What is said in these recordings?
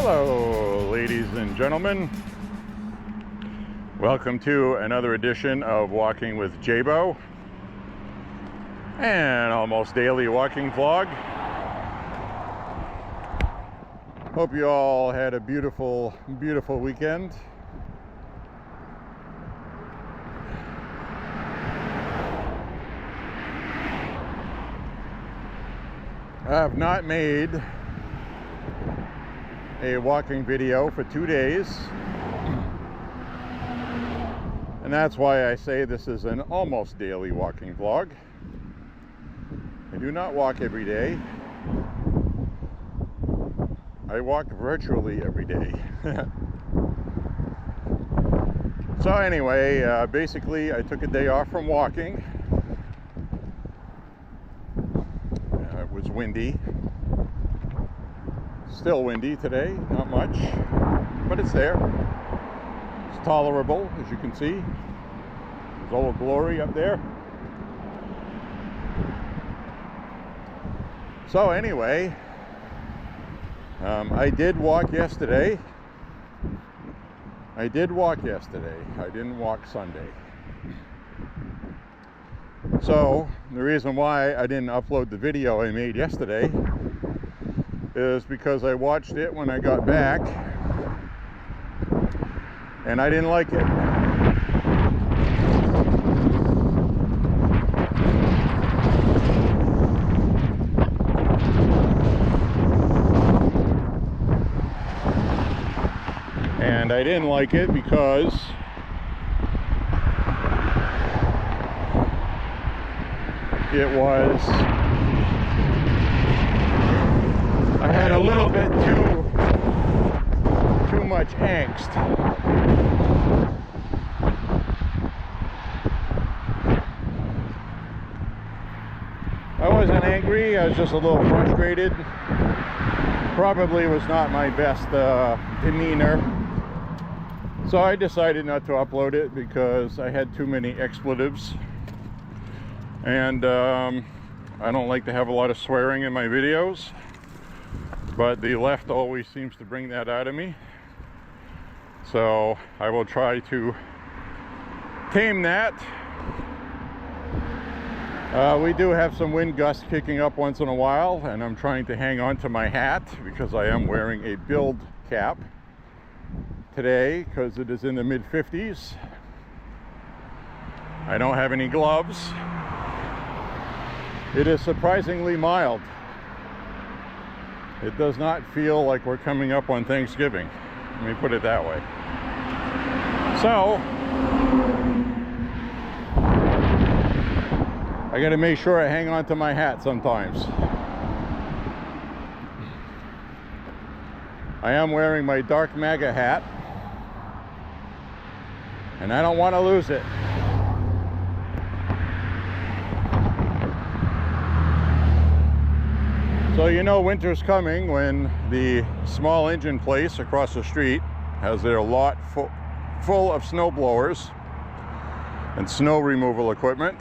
Hello, ladies and gentlemen. Welcome to another edition of Walking with J.Beau, an almost daily walking vlog. Hope you all had a beautiful weekend. I have not made a walking video for 2 days, and that's why I say this is an almost daily walking vlog. I do not walk every day. I walk virtually every day. So anyway, basically I took a day off from walking. It was windy. Still windy today, not much, but it's there. It's tolerable, as you can see. There's Old Glory up there. So anyway, I did walk yesterday. I didn't walk Sunday. So the reason why I didn't upload the video I made yesterday is because I watched it when I got back and I didn't like it. And I didn't like it because it was, I had a little bit too much angst. I wasn't angry, I was just a little frustrated. Probably was not my best demeanor. So I decided not to upload it because I had too many expletives. And I don't like to have a lot of swearing in my videos. But the left always seems to bring that out of me. So I will try to tame that. We do have some wind gusts kicking up once in a while, and I'm trying to hang on to my hat because I am wearing a build cap today because it is in the mid-50s. I don't have any gloves. It is surprisingly mild. It does not feel like we're coming up on Thanksgiving. Let me put it that way. So, I gotta make sure I hang on to my hat sometimes. I am wearing my dark MAGA hat, and I don't want to lose it. So you know winter's coming when the small engine place across the street has their lot full of snow blowers and snow removal equipment.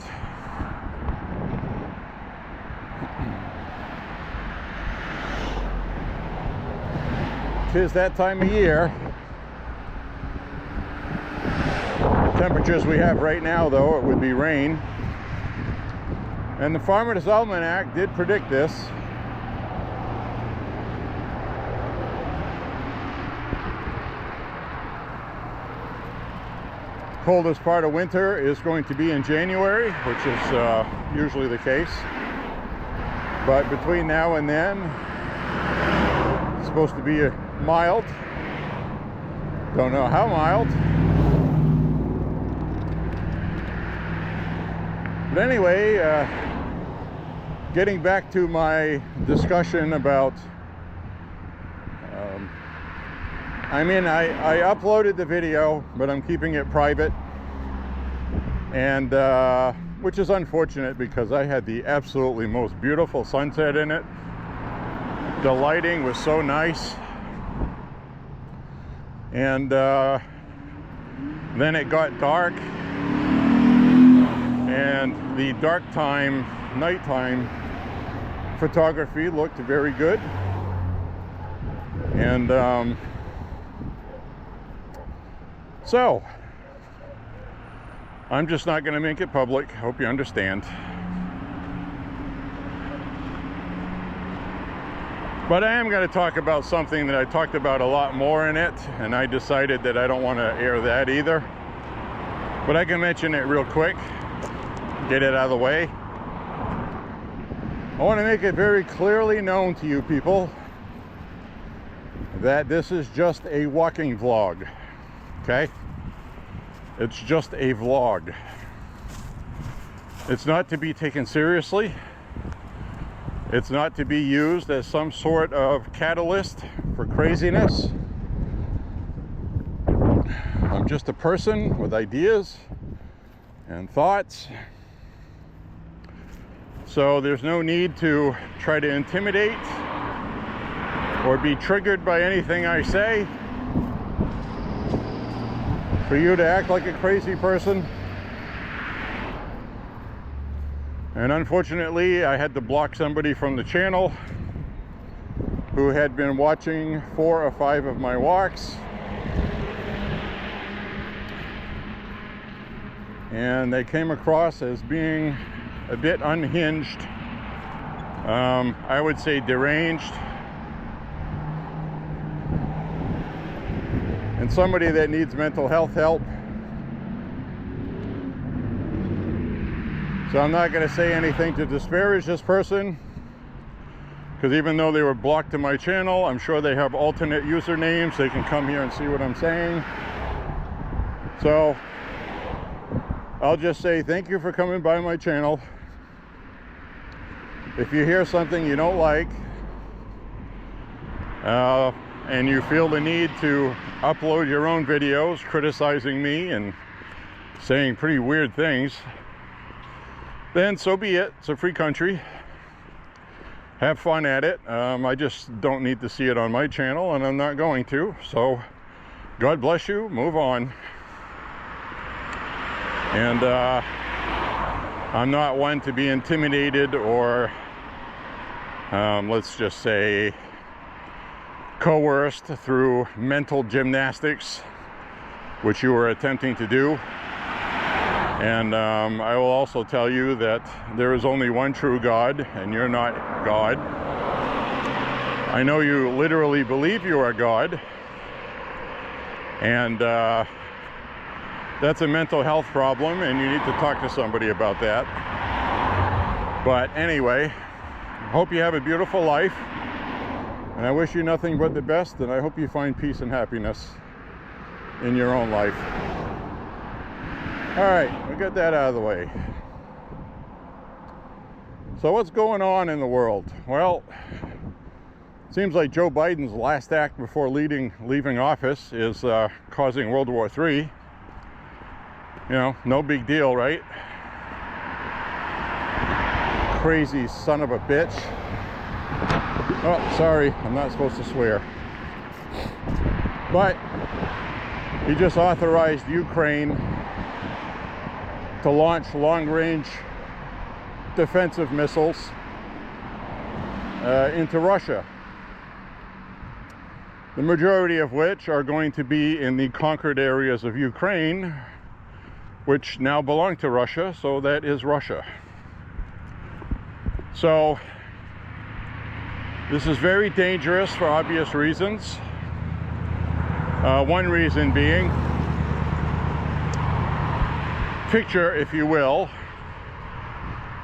Tis that time of year. Temperatures we have right now, though, it would be rain. And the Farmer's Almanac did predict this. Coldest part of winter is going to be in January, which is usually the case. But between now and then, it's supposed to be mild. Don't know how mild. But anyway, getting back to my discussion about I uploaded the video, but I'm keeping it private, and which is unfortunate because I had the absolutely most beautiful sunset in it. The lighting was so nice, and then it got dark, and the nighttime photography looked very good. And so I'm just not going to make it public. Hope you understand. But I am going to talk about something that I talked about a lot more in it, and I decided that I don't want to air that either. But I can mention it real quick, get it out of the way. I want to make it very clearly known to you people that this is just a walking vlog, okay? It's just a vlog. It's not to be taken seriously. It's not to be used as some sort of catalyst for craziness. I'm just a person with ideas and thoughts. So there's no need to try to intimidate or be triggered by anything I say for you to act like a crazy person. And unfortunately, I had to block somebody from the channel who had been watching 4 or 5 of my walks. And they came across as being a bit unhinged. I would say deranged. And somebody that needs mental health help. So I'm not going to say anything to disparage this person, because even though they were blocked to my channel, I'm sure they have alternate usernames. They can come here and see what I'm saying. So I'll just say thank you for coming by my channel. If you hear something you don't like, and you feel the need to upload your own videos criticizing me and saying pretty weird things, then so be it. It's a free country. Have fun at it. I just don't need to see it on my channel, and I'm not going to. So God bless you. Move on. And I'm not one to be intimidated or let's just say coerced through mental gymnastics, which you were attempting to do. And I will also tell you that there is only one true God, and you're not God. I know you literally believe you are God, and that's a mental health problem, and you need to talk to somebody about that. But anyway, I hope you have a beautiful life, and I wish you nothing but the best, and I hope you find peace and happiness in your own life. All right, we got that out of the way. So what's going on in the world? Well, it seems like Joe Biden's last act before leaving office is causing World War III. You know, no big deal, right? Crazy son of a bitch. Oh, sorry, I'm not supposed to swear. But he just authorized Ukraine to launch long-range defensive missiles into Russia. The majority of which are going to be in the conquered areas of Ukraine, which now belong to Russia, so that is Russia. So this is very dangerous for obvious reasons. One reason being, picture, if you will,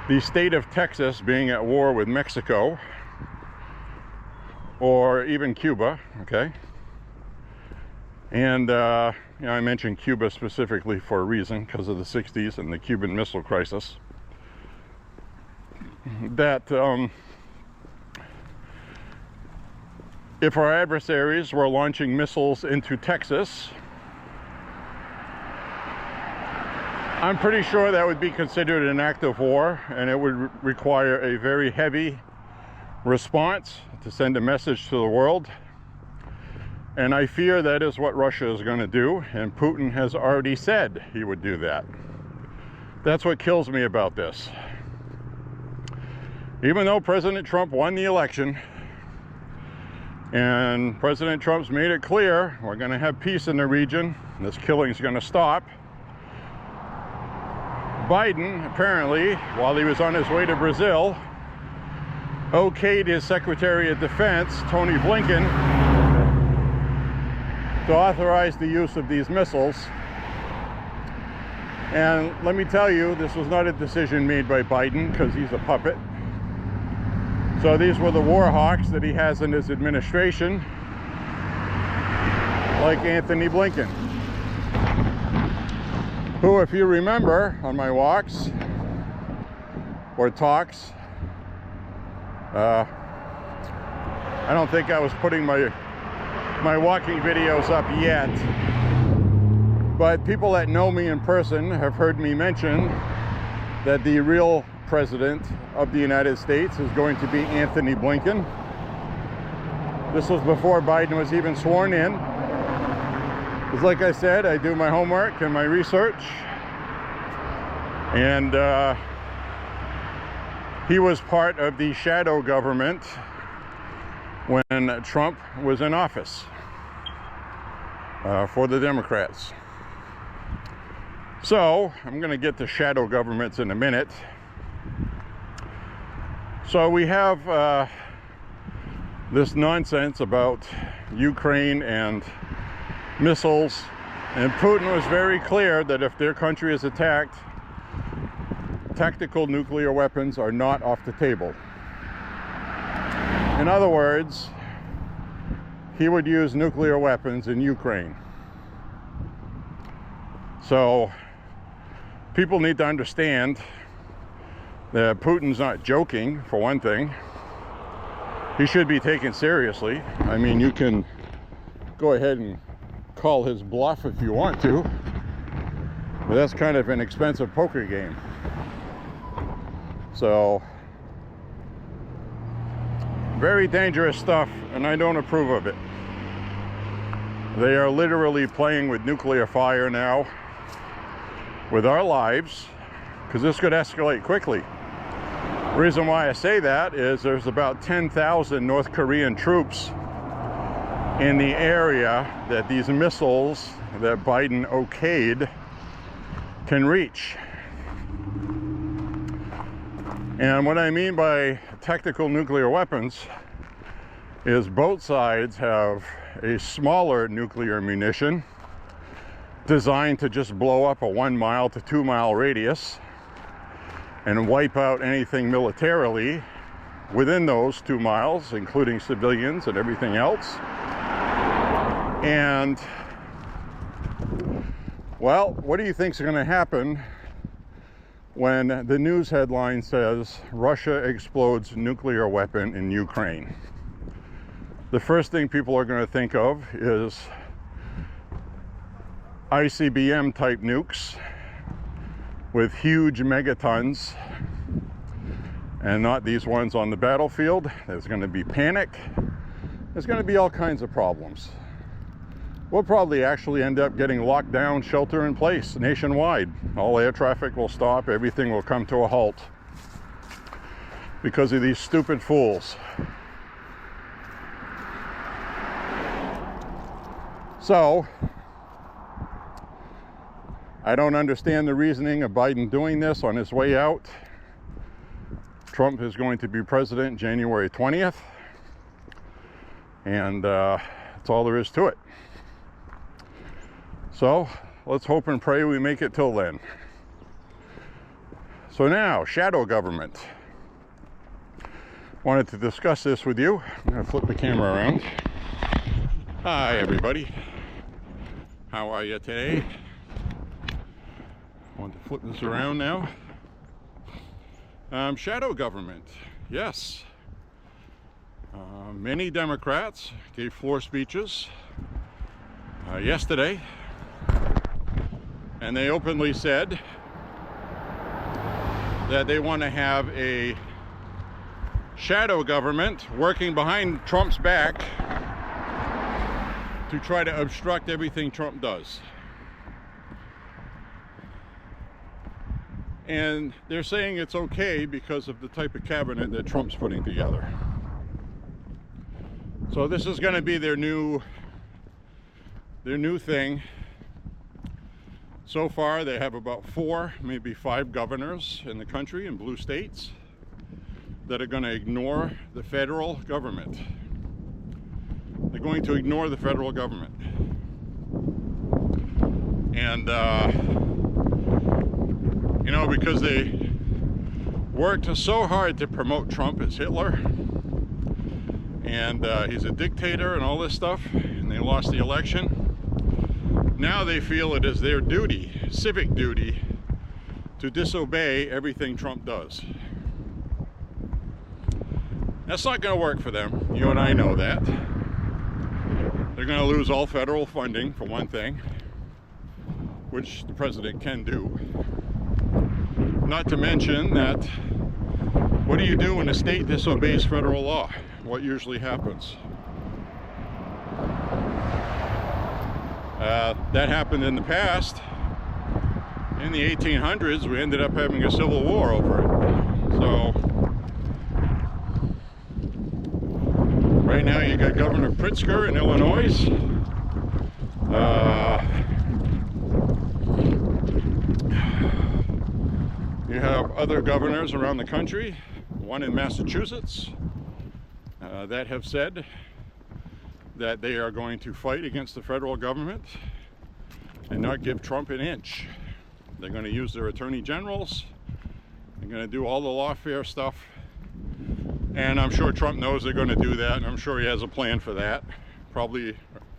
the state of Texas being at war with Mexico, or even Cuba, okay? And you know, I mentioned Cuba specifically for a reason, because of the 60s and the Cuban Missile Crisis. That if our adversaries were launching missiles into Texas, I'm pretty sure that would be considered an act of war, and it would require a very heavy response to send a message to the world. And I fear that is what Russia is going to do, and Putin has already said he would do that. That's what kills me about this. Even though President Trump won the election, And President Trump's made it clear we're going to have peace in the region. This killing is going to stop. Biden, apparently, while he was on his way to Brazil, okayed his Secretary of Defense, Tony Blinken, to authorize the use of these missiles. And let me tell you, this was not a decision made by Biden, because he's a puppet. So these were the war hawks that he has in his administration, like Anthony Blinken, who, if you remember on my walks or talks, I don't think I was putting my walking videos up yet, but people that know me in person have heard me mention that the real president of the United States is going to be Anthony Blinken. This was before Biden was even sworn in. Because like I said, I do my homework and my research. And he was part of the shadow government when Trump was in office for the Democrats. So, I'm going to get to shadow governments in a minute. So we have this nonsense about Ukraine and missiles, and Putin was very clear that if their country is attacked, tactical nuclear weapons are not off the table. In other words, he would use nuclear weapons in Ukraine. So people need to understand that Putin's not joking, for one thing. He should be taken seriously. I mean, you can go ahead and call his bluff if you want to, but that's kind of an expensive poker game. So, very dangerous stuff, and I don't approve of it. They are literally playing with nuclear fire now, with our lives, because this could escalate quickly. The reason why I say that is there's about 10,000 North Korean troops in the area that these missiles that Biden okayed can reach. And what I mean by tactical nuclear weapons is both sides have a smaller nuclear munition designed to just blow up a 1 mile to 2 mile radius and wipe out anything militarily within those 2 miles, including civilians and everything else. And, well, what do you think is going to happen when the news headline says Russia explodes nuclear weapon in Ukraine? The first thing people are going to think of is ICBM type nukes with huge megatons, and not these ones on the battlefield. There's going to be panic. There's going to be all kinds of problems. We'll probably actually end up getting locked down, shelter in place nationwide. All air traffic will stop. Everything will come to a halt because of these stupid fools. So, I don't understand the reasoning of Biden doing this on his way out. Trump is going to be president January 20th, and that's all there is to it. So let's hope and pray we make it till then. So now, shadow government. Wanted to discuss this with you. I'm going to flip the camera around. Hi everybody. How are you today? I want to flip this around now. Shadow government, yes. Many Democrats gave floor speeches yesterday, and they openly said that they want to have a shadow government working behind Trump's back to try to obstruct everything Trump does. And they're saying it's okay because of the type of cabinet that Trump's putting together. So this is going to be their new thing. So far they have about 4, maybe 5 governors in the country in blue states that are going to ignore the federal government. They're going to ignore the federal government. And you know, because they worked so hard to promote Trump as Hitler, and he's a dictator and all this stuff, and they lost the election. Now they feel it is their duty, civic duty, to disobey everything Trump does. That's not going to work for them. You and I know that. They're going to lose all federal funding, for one thing, which the president can do. Not to mention that, what do you do when a state disobeys federal law? What usually happens? That happened in the past. In the 1800s, we ended up having a civil war over it. So, right now you got Governor Pritzker in Illinois. You have other governors around the country, one in Massachusetts, that have said that they are going to fight against the federal government and not give Trump an inch. They're going to use their attorney generals. They're going to do all the lawfare stuff. And I'm sure Trump knows they're going to do that, and I'm sure he has a plan for that. Probably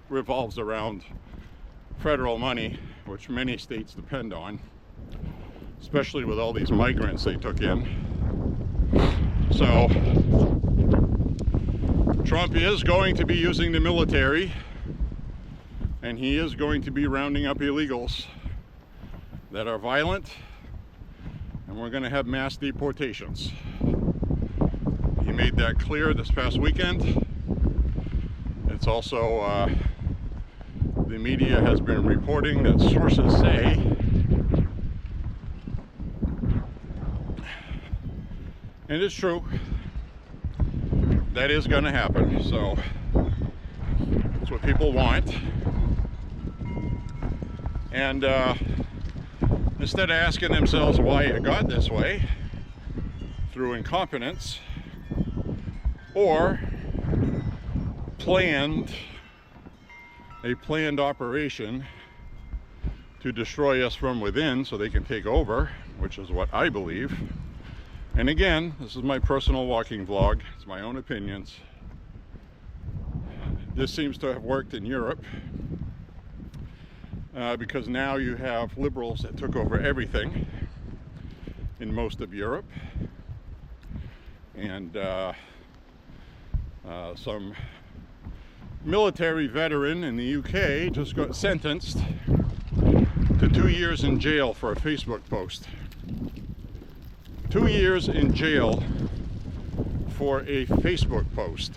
revolves around federal money, which many states depend on, especially with all these migrants they took in. So Trump is going to be using the military, and he is going to be rounding up illegals that are violent, and we're going to have mass deportations. He made that clear this past weekend. It's also, the media has been reporting that sources say and it's true, that is going to happen. So that's what people want. And instead of asking themselves why it got this way through incompetence or a planned operation to destroy us from within so they can take over, which is what I believe. And again, this is my personal walking vlog. It's my own opinions. This seems to have worked in Europe because now you have liberals that took over everything in most of Europe, and some military veteran in the UK just got sentenced to 2 years in jail for a Facebook post. 2 years in jail for a Facebook post.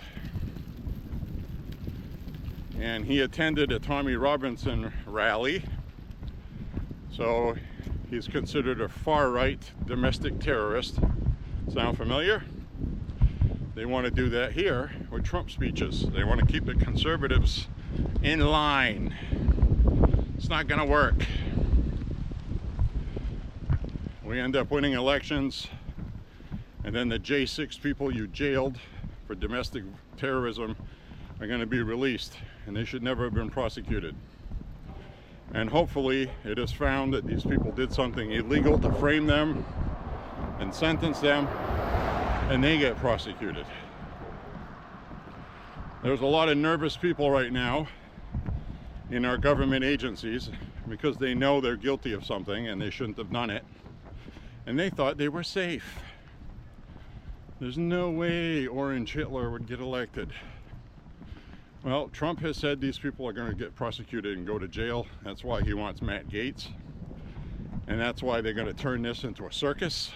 And he attended a Tommy Robinson rally, so he's considered a far-right domestic terrorist. Sound familiar? They want to do that here with Trump speeches. They want to keep the conservatives in line. It's not going to work. We end up winning elections, and then the J6 people you jailed for domestic terrorism are going to be released, and they should never have been prosecuted. And hopefully it is found that these people did something illegal to frame them and sentence them, and they get prosecuted. There's a lot of nervous people right now in our government agencies because they know they're guilty of something and they shouldn't have done it. And they thought they were safe. There's no way Orange Hitler would get elected. Well, Trump has said these people are going to get prosecuted and go to jail. That's why he wants Matt Gaetz. And that's why they're going to turn this into a circus.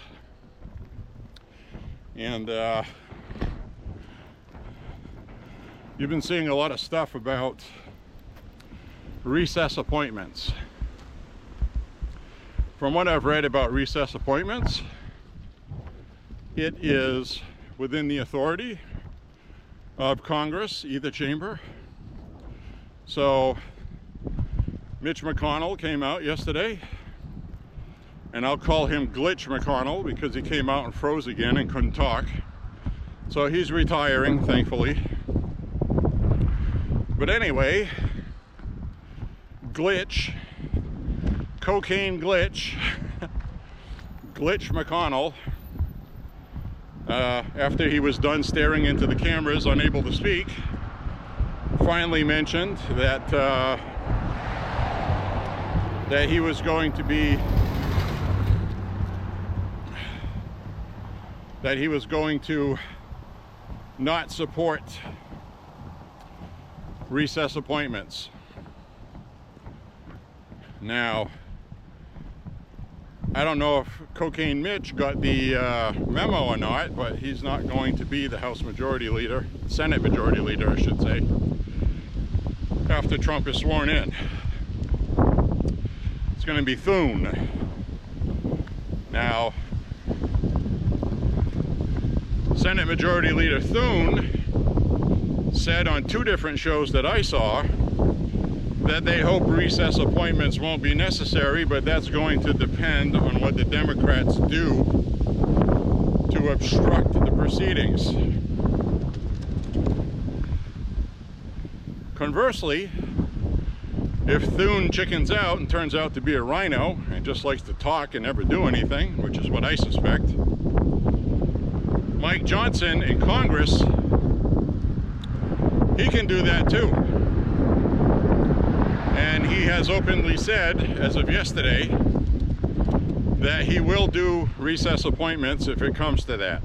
And you've been seeing a lot of stuff about recess appointments. From what I've read about recess appointments, it is within the authority of Congress, either chamber. So Mitch McConnell came out yesterday, and I'll call him Glitch McConnell because he came out and froze again and couldn't talk. So he's retiring, thankfully. But anyway, Glitch, Cocaine Glitch, Glitch McConnell, after he was done staring into the cameras, unable to speak, finally mentioned that that he was going to not support recess appointments. Now, I don't know if Cocaine Mitch got the memo or not, but he's not going to be the House Majority Leader, Senate Majority Leader, I should say, after Trump is sworn in. It's going to be Thune. Now, Senate Majority Leader Thune said on 2 different shows that I saw that they hope recess appointments won't be necessary, but that's going to depend on what the Democrats do to obstruct the proceedings. Conversely, if Thune chickens out and turns out to be a rhino and just likes to talk and never do anything, which is what I suspect, Mike Johnson in Congress, he can do that too. And he has openly said, as of yesterday, that he will do recess appointments if it comes to that.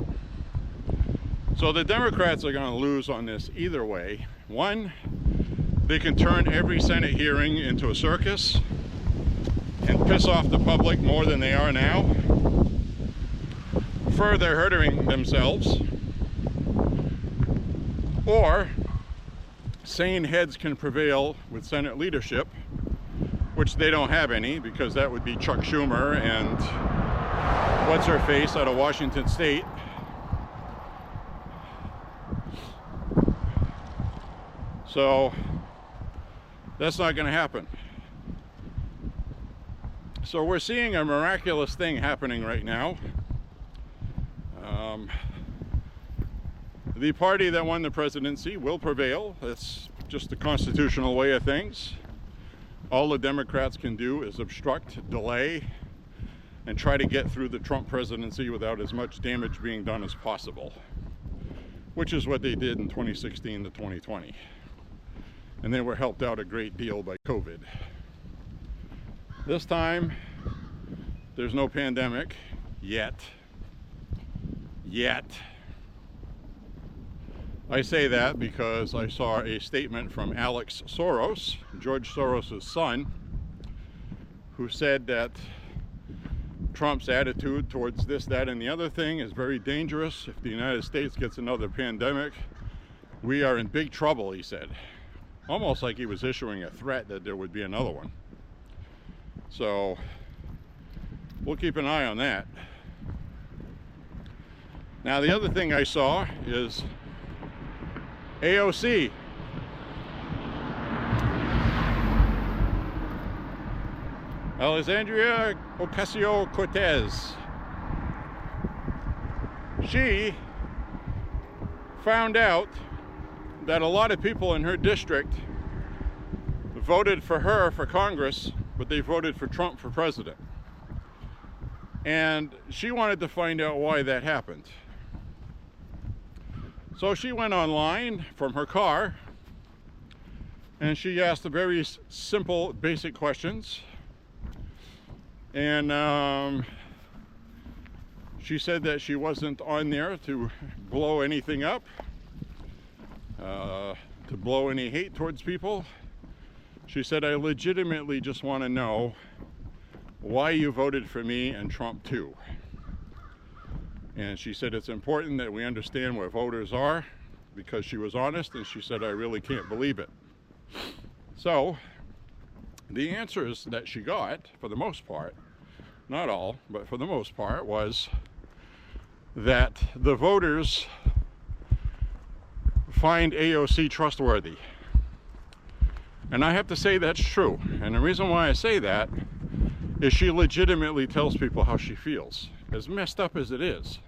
So the Democrats are going to lose on this either way. One, they can turn every Senate hearing into a circus and piss off the public more than they are now, further hurting themselves. Or sane heads can prevail with Senate leadership, which they don't have any, because that would be Chuck Schumer and what's-her-face out of Washington State. So that's not going to happen. So we're seeing a miraculous thing happening right now. The party that won the presidency will prevail. That's just the constitutional way of things. All the Democrats can do is obstruct, delay, and try to get through the Trump presidency without as much damage being done as possible, which is what they did in 2016 to 2020. And they were helped out a great deal by COVID. This time, there's no pandemic yet. I say that because I saw a statement from Alex Soros, George Soros' son, who said that Trump's attitude towards this, that, and the other thing is very dangerous. If the United States gets another pandemic, we are in big trouble, he said. Almost like he was issuing a threat that there would be another one. So we'll keep an eye on that. Now, the other thing I saw is AOC. Alexandria Ocasio-Cortez. She found out that a lot of people in her district voted for her for Congress, but they voted for Trump for president. And she wanted to find out why that happened. So she went online from her car and she asked the very simple, basic questions. And she said that she wasn't on there to blow anything up, to blow any hate towards people. She said, I legitimately just want to know why you voted for me and Trump too. And she said it's important that we understand where voters are, because she was honest, and she said, I really can't believe it. So the answers that she got, for the most part, not all, but for the most part, was that the voters find AOC trustworthy. And I have to say that's true. And the reason why I say that is she legitimately tells people how she feels. As messed up as it is,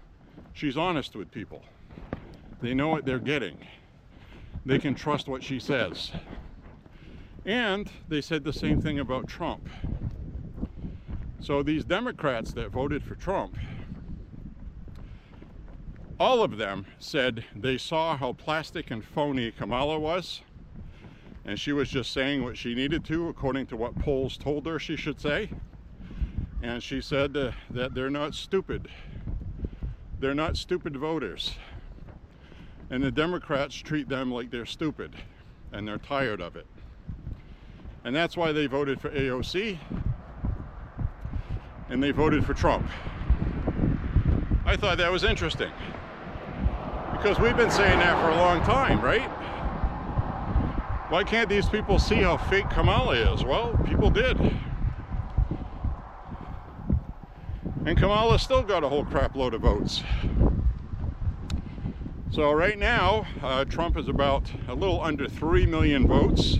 she's honest with people. They know what they're getting. They can trust what she says. And they said the same thing about Trump. So these Democrats that voted for Trump, all of them said they saw how plastic and phony Kamala was, and she was just saying what she needed to according to what polls told her she should say. And she said that they're not stupid. They're not stupid voters. And the Democrats treat them like they're stupid, and they're tired of it. And that's why they voted for AOC, and they voted for Trump. I thought that was interesting, because we've been saying that for a long time, right? Why can't these people see how fake Kamala is? Well, people did. And Kamala still got a whole crap load of votes. So right now, Trump is about a little under 3 million votes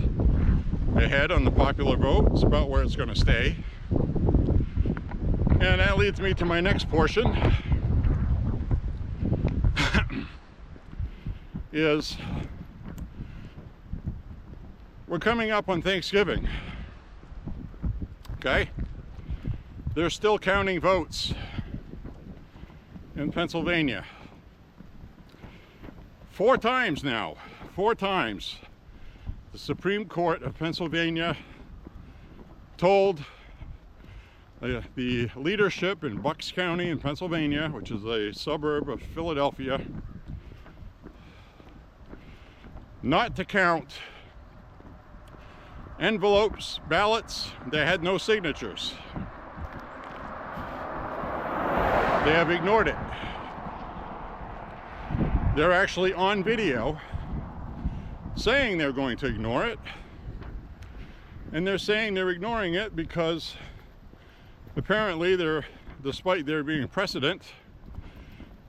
ahead on the popular vote. It's about where it's going to stay. And that leads me to my next portion. Is we're coming up on Thanksgiving. Okay? They're still counting votes in Pennsylvania. 4 times now, 4 times, the Supreme Court of Pennsylvania told the leadership in Bucks County in Pennsylvania, which is a suburb of Philadelphia, not to count envelopes, ballots that had no signatures. They have ignored it. They're actually on video saying they're going to ignore it. And they're saying they're ignoring it because apparently despite there being precedent,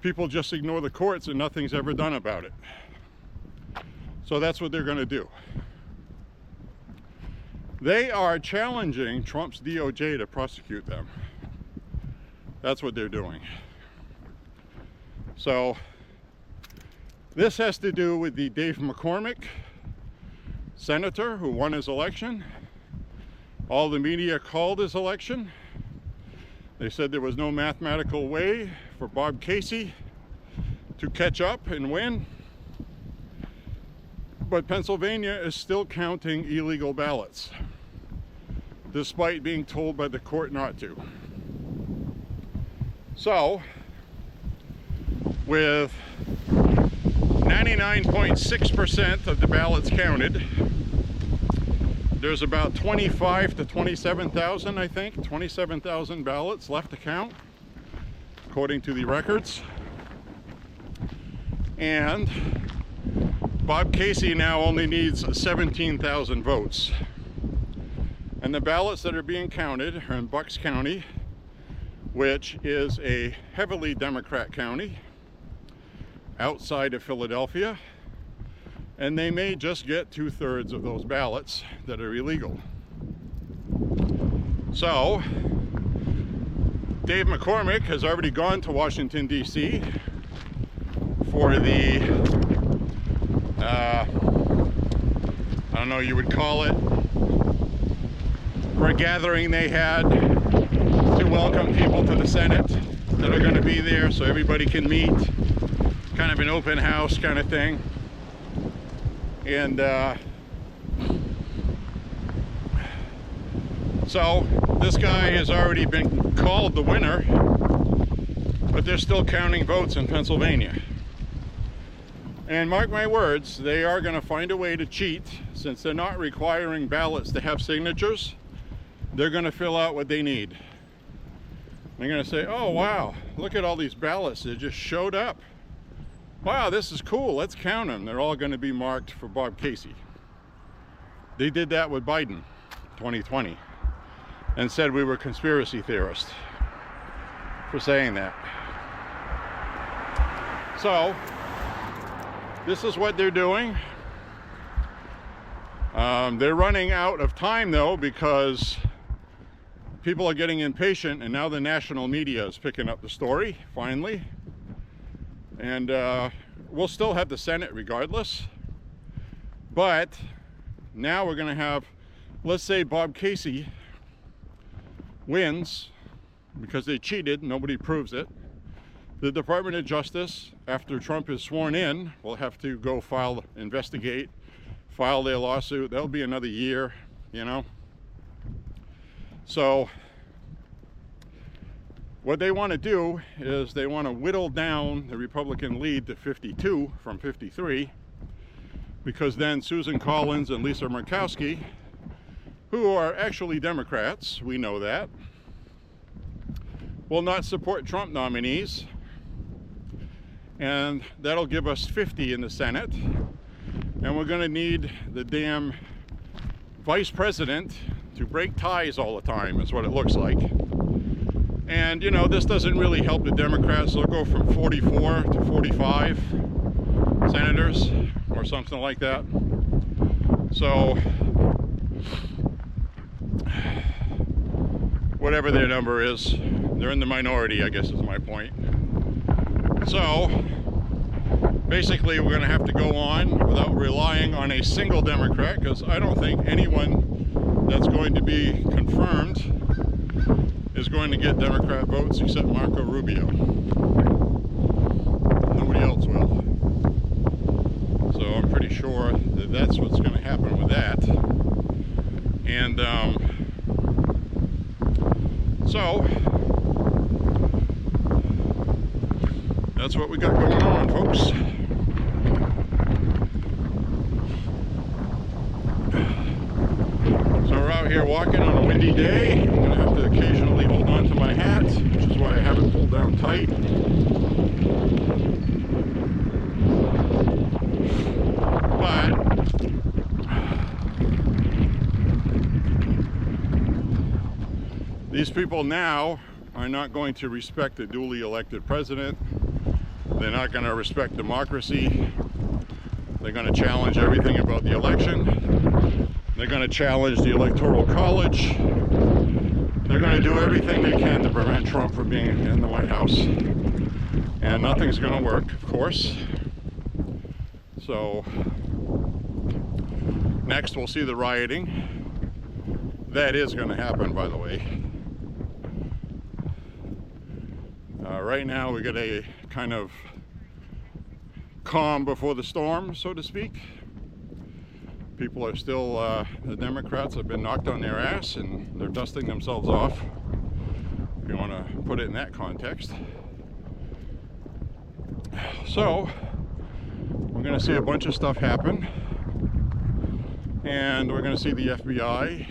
people just ignore the courts and nothing's ever done about it. So that's what they're going to do. They are challenging Trump's DOJ to prosecute them. That's what they're doing. So this has to do with the Dave McCormick senator who won his election. All the media called his election. They said there was no mathematical way for Bob Casey to catch up and win. But Pennsylvania is still counting illegal ballots, despite being told by the court not to. So, with 99.6% of the ballots counted, there's about 25 to 27,000, I think, 27,000 ballots left to count, according to the records. And Bob Casey now only needs 17,000 votes. And the ballots that are being counted are in Bucks County, which is a heavily Democrat county outside of Philadelphia, and they may just get 2/3 of those ballots that are illegal. So Dave McCormick has already gone to Washington, D.C. for the I don't know, you would call it, for a gathering they had to welcome people to the Senate that are going to be there so everybody can meet, kind of an open house kind of thing. And so this guy has already been called the winner, but they're still counting votes in Pennsylvania. And mark my words, they are going to find a way to cheat. Since they're not requiring ballots to have signatures, they're going to fill out what they need. They're going to say, oh wow, look at all these ballots that just showed up. Wow, this is cool, let's count them. They're all going to be marked for Bob Casey. They did that with Biden 2020 and said we were conspiracy theorists for saying that. So this is what they're doing. They're running out of time though, because people are getting impatient, and now the national media is picking up the story finally. And we'll still have the Senate regardless, but now we're going to have, let's say Bob Casey wins because they cheated, nobody proves it. The Department of Justice, after Trump is sworn in, will have to go investigate, file their lawsuit. That'll be another year, you know. So what they want to do is they want to whittle down the Republican lead to 52 from 53, because then Susan Collins and Lisa Murkowski, who are actually Democrats, we know that, will not support Trump nominees, and that'll give us 50 in the Senate, and we're going to need the damn vice president to break ties all the time, is what it looks like. And you know, this doesn't really help the Democrats. They'll go from 44 to 45 senators or something like that. So whatever their number is, they're in the minority, I guess is my point. So basically we're going to have to go on without relying on a single Democrat, because I don't think anyone that's going to be confirmed is going to get Democrat votes except Marco Rubio. Nobody else will. So I'm pretty sure that that's what's going to happen with that. And so that's what we got going on, folks. So we're out here walking on a windy day. I'm going to have to occasionally hold on to my hat, which is why I have it pulled down tight. But these people now are not going to respect a duly elected president. They're not going to respect democracy. They're going to challenge everything about the election. They're going to challenge the Electoral College. They're going to do everything they can to prevent Trump from being in the White House. And nothing's going to work, of course. So next we'll see the rioting. That is going to happen, by the way. Right now we got a kind of calm before the storm, so to speak. People are still, the Democrats have been knocked on their ass and they're dusting themselves off, if you want to put it in that context. So we're going to see a bunch of stuff happen, and we're going to see the FBI,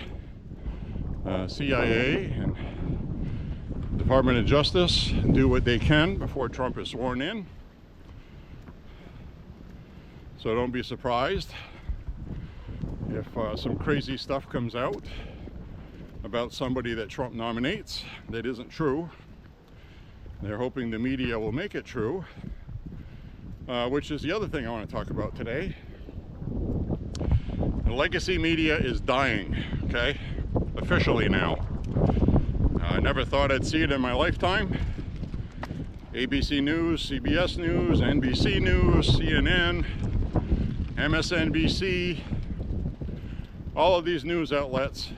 CIA, and Department of Justice do what they can before Trump is sworn in. So don't be surprised if some crazy stuff comes out about somebody that Trump nominates that isn't true. They're hoping the media will make it true, which is the other thing I want to talk about today. The legacy media is dying, okay? Officially now. I never thought I'd see it in my lifetime. ABC News, CBS News, NBC News, CNN, MSNBC, all of these news outlets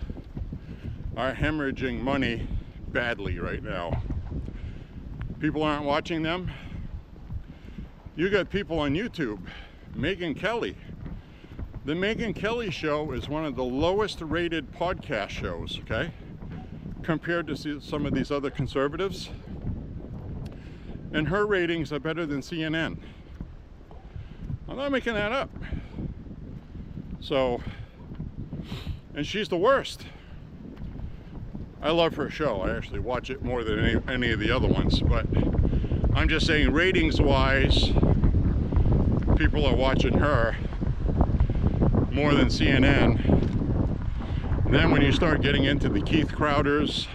are hemorrhaging money badly right now. People aren't watching them. You got people on YouTube. Megyn Kelly. The Megyn Kelly show is one of the lowest rated podcast shows, okay? Compared to some of these other conservatives. And her ratings are better than CNN. I'm not making that up. So, and she's the worst. I love her show. I actually watch it more than any of the other ones, but I'm just saying ratings wise, people are watching her more than CNN. And then when you start getting into the Keith Crowders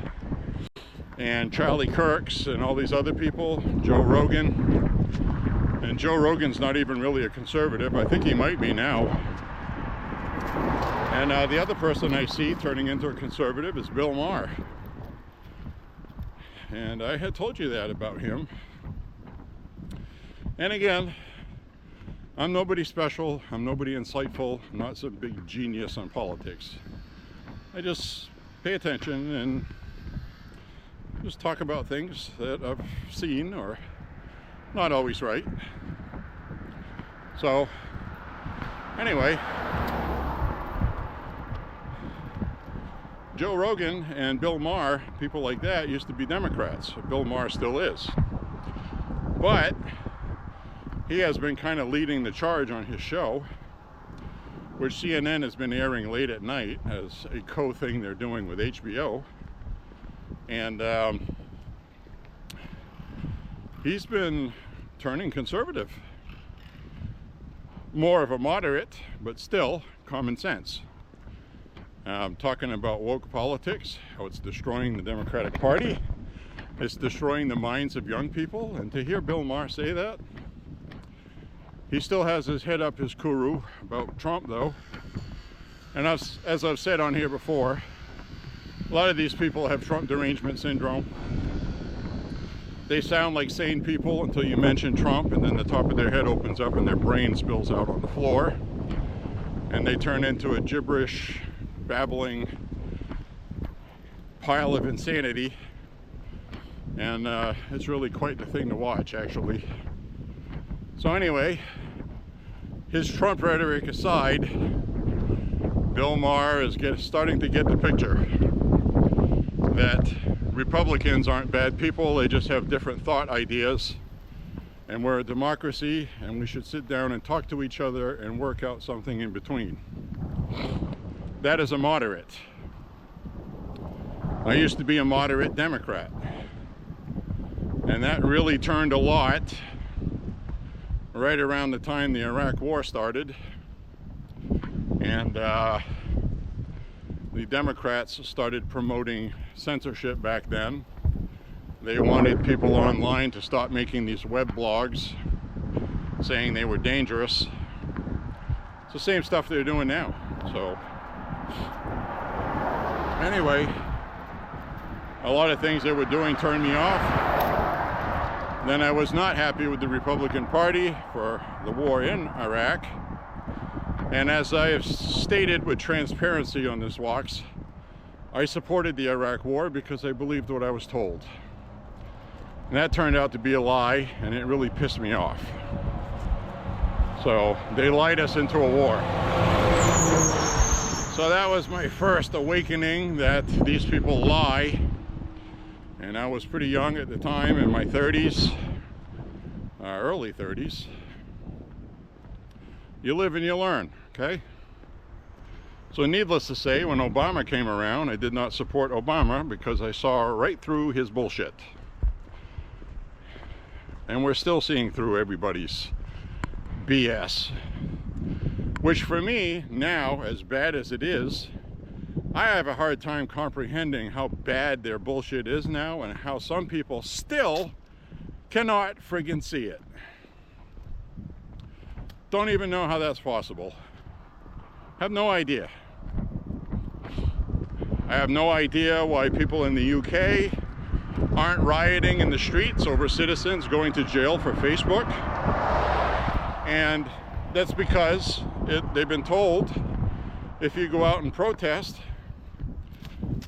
and Charlie Kirks and all these other people, Joe Rogan, And Joe Rogan's not even really a conservative. I think he might be now. And the other person I see turning into a conservative is Bill Maher. And I had told you that about him. And again, I'm nobody special, I'm nobody insightful, I'm not some big genius on politics. I just pay attention and just talk about things that I've seen or not always right. So, anyway, Joe Rogan and Bill Maher, people like that, used to be Democrats. Bill Maher still is. But he has been kind of leading the charge on his show, which CNN has been airing late at night as a co-thing they're doing with J.Beau. And he's been turning conservative. More of a moderate, but still common sense. Talking about woke politics, how it's destroying the Democratic Party. It's destroying the minds of young people. And to hear Bill Maher say that, he still has his head up his kuru about Trump, though. And as I've said on here before, a lot of these people have Trump derangement syndrome. They sound like sane people until you mention Trump, and then the top of their head opens up and their brain spills out on the floor. And they turn into a gibberish, babbling pile of insanity. And it's really quite the thing to watch, actually. So anyway, his Trump rhetoric aside, Bill Maher is starting to get the picture that Republicans aren't bad people, they just have different thought ideas, and we're a democracy and we should sit down and talk to each other and work out something in between. That is a moderate. I used to be a moderate Democrat, and that really turned a lot right around the time the Iraq War started, and the Democrats started promoting censorship back then. They wanted people online to stop making these web blogs saying they were dangerous. It's the same stuff they're doing now. So anyway, a lot of things they were doing turned me off. Then I was not happy with the Republican Party for the war in Iraq. And as I have stated with transparency on this walks, I supported the Iraq war because I believed what I was told. And that turned out to be a lie, and it really pissed me off. So they lied us into a war. So that was my first awakening that these people lie. And I was pretty young at the time, in my 30s, early 30s. You live and you learn, okay? So needless to say, when Obama came around, I did not support Obama because I saw right through his bullshit. And we're still seeing through everybody's BS. Which for me, now, as bad as it is, I have a hard time comprehending how bad their bullshit is now and how some people still cannot friggin' see it. Don't even know how that's possible. Have no idea. I have no idea why people in the UK aren't rioting in the streets over citizens going to jail for Facebook. And that's because they've been told if you go out and protest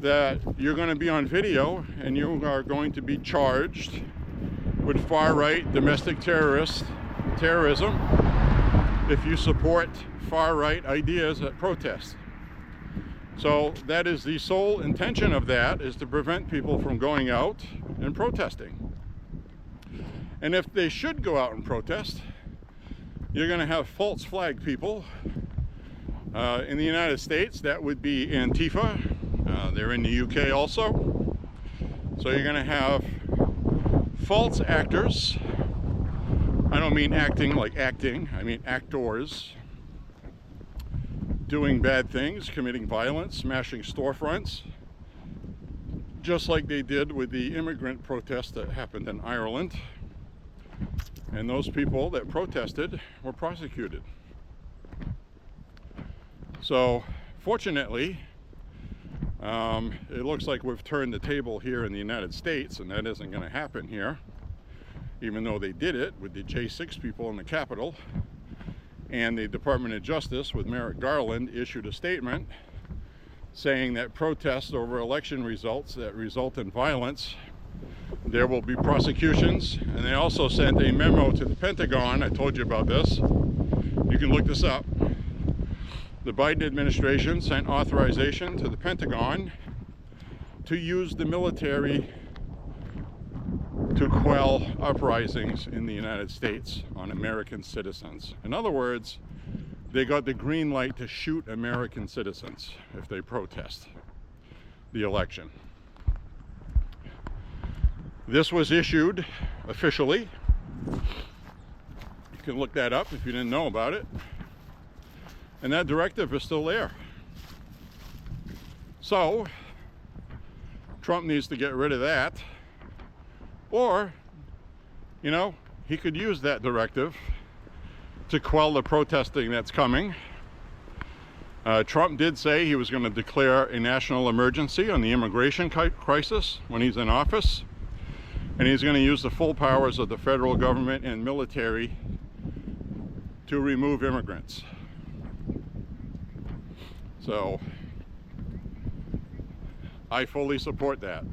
that you're going to be on video and you are going to be charged with far-right domestic terrorism if you support far-right ideas at protests. So that is the sole intention of that, is to prevent people from going out and protesting. And if they should go out and protest, you're going to have false flag people. In the United States, that would be Antifa. They're in the UK also. So you're going to have false actors. I don't mean acting like acting, I mean actors doing bad things, committing violence, smashing storefronts, just like they did with the immigrant protest that happened in Ireland. and those people that protested were prosecuted. So fortunately, it looks like we've turned the table here in the United States, and that isn't going to happen here, even though they did it with the J6 people in the Capitol. And the Department of Justice with Merrick Garland issued a statement saying that protests over election results that result in violence, there will be prosecutions. And they also sent a memo to the Pentagon. I told you about this. You can look this up. The Biden administration sent authorization to the Pentagon to use the military to quell uprisings in the United States on American citizens. In other words, they got the green light to shoot American citizens if they protest the election. This was issued officially. You can look that up if you didn't know about it. And that directive is still there. So, Trump needs to get rid of that. Or, you know, he could use that directive to quell the protesting that's coming. Trump did say he was going to declare a national emergency on the immigration crisis when he's in office. And he's going to use the full powers of the federal government and military to remove immigrants. So, I fully support that.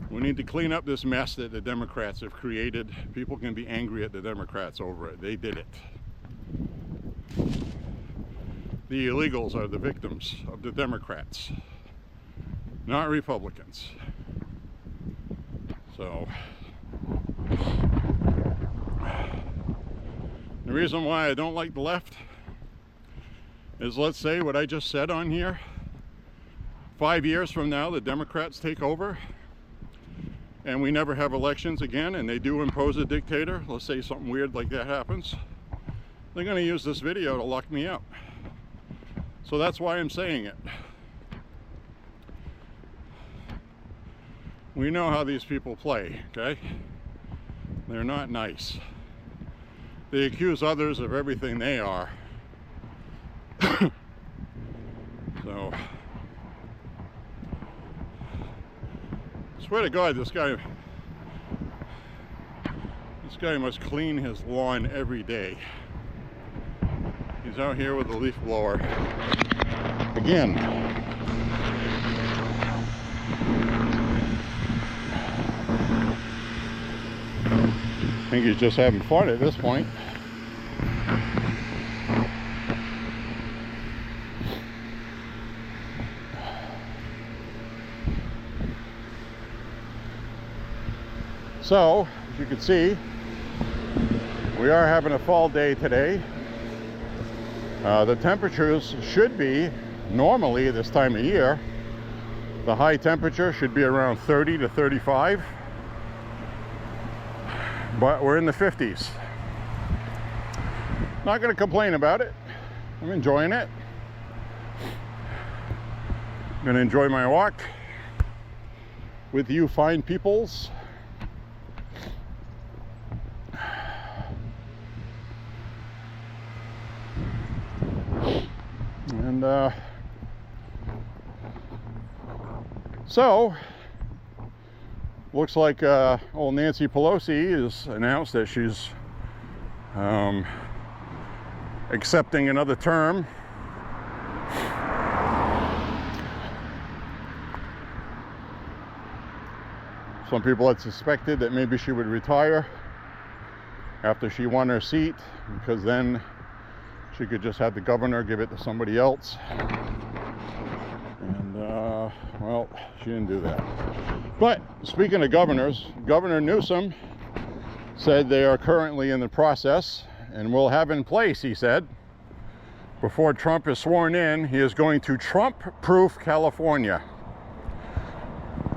We need to clean up this mess that the Democrats have created. People can be angry at the Democrats over it. They did it. The illegals are the victims of the Democrats, not Republicans. So, the reason why I don't like the left is, let's say what I just said on here, 5 years from now the Democrats take over and we never have elections again, and they do impose a dictator. Let's say something weird like that happens. They're going to use this video to lock me up. So that's why I'm saying it. We know how these people play, okay? They're not nice. They accuse others of everything they are. So, swear to God, this guy must clean his lawn every day. He's out here with a leaf blower again. I think he's just having fun at this point. So, as you can see, we are having a fall day today. The temperatures should be, normally this time of year, the high temperature should be around 30 to 35, but we're in the 50s. Not going to complain about it. I'm enjoying it. I'm going to enjoy my walk with you fine peoples. And so looks like old Nancy Pelosi has announced that she's accepting another term. Some people had suspected that maybe she would retire after she won her seat, because then she could just have the governor give it to somebody else. And, well, she didn't do that. But speaking of governors, Governor Newsom said they are currently in the process and will have in place, he said, before Trump is sworn in, he is going to Trump-proof California.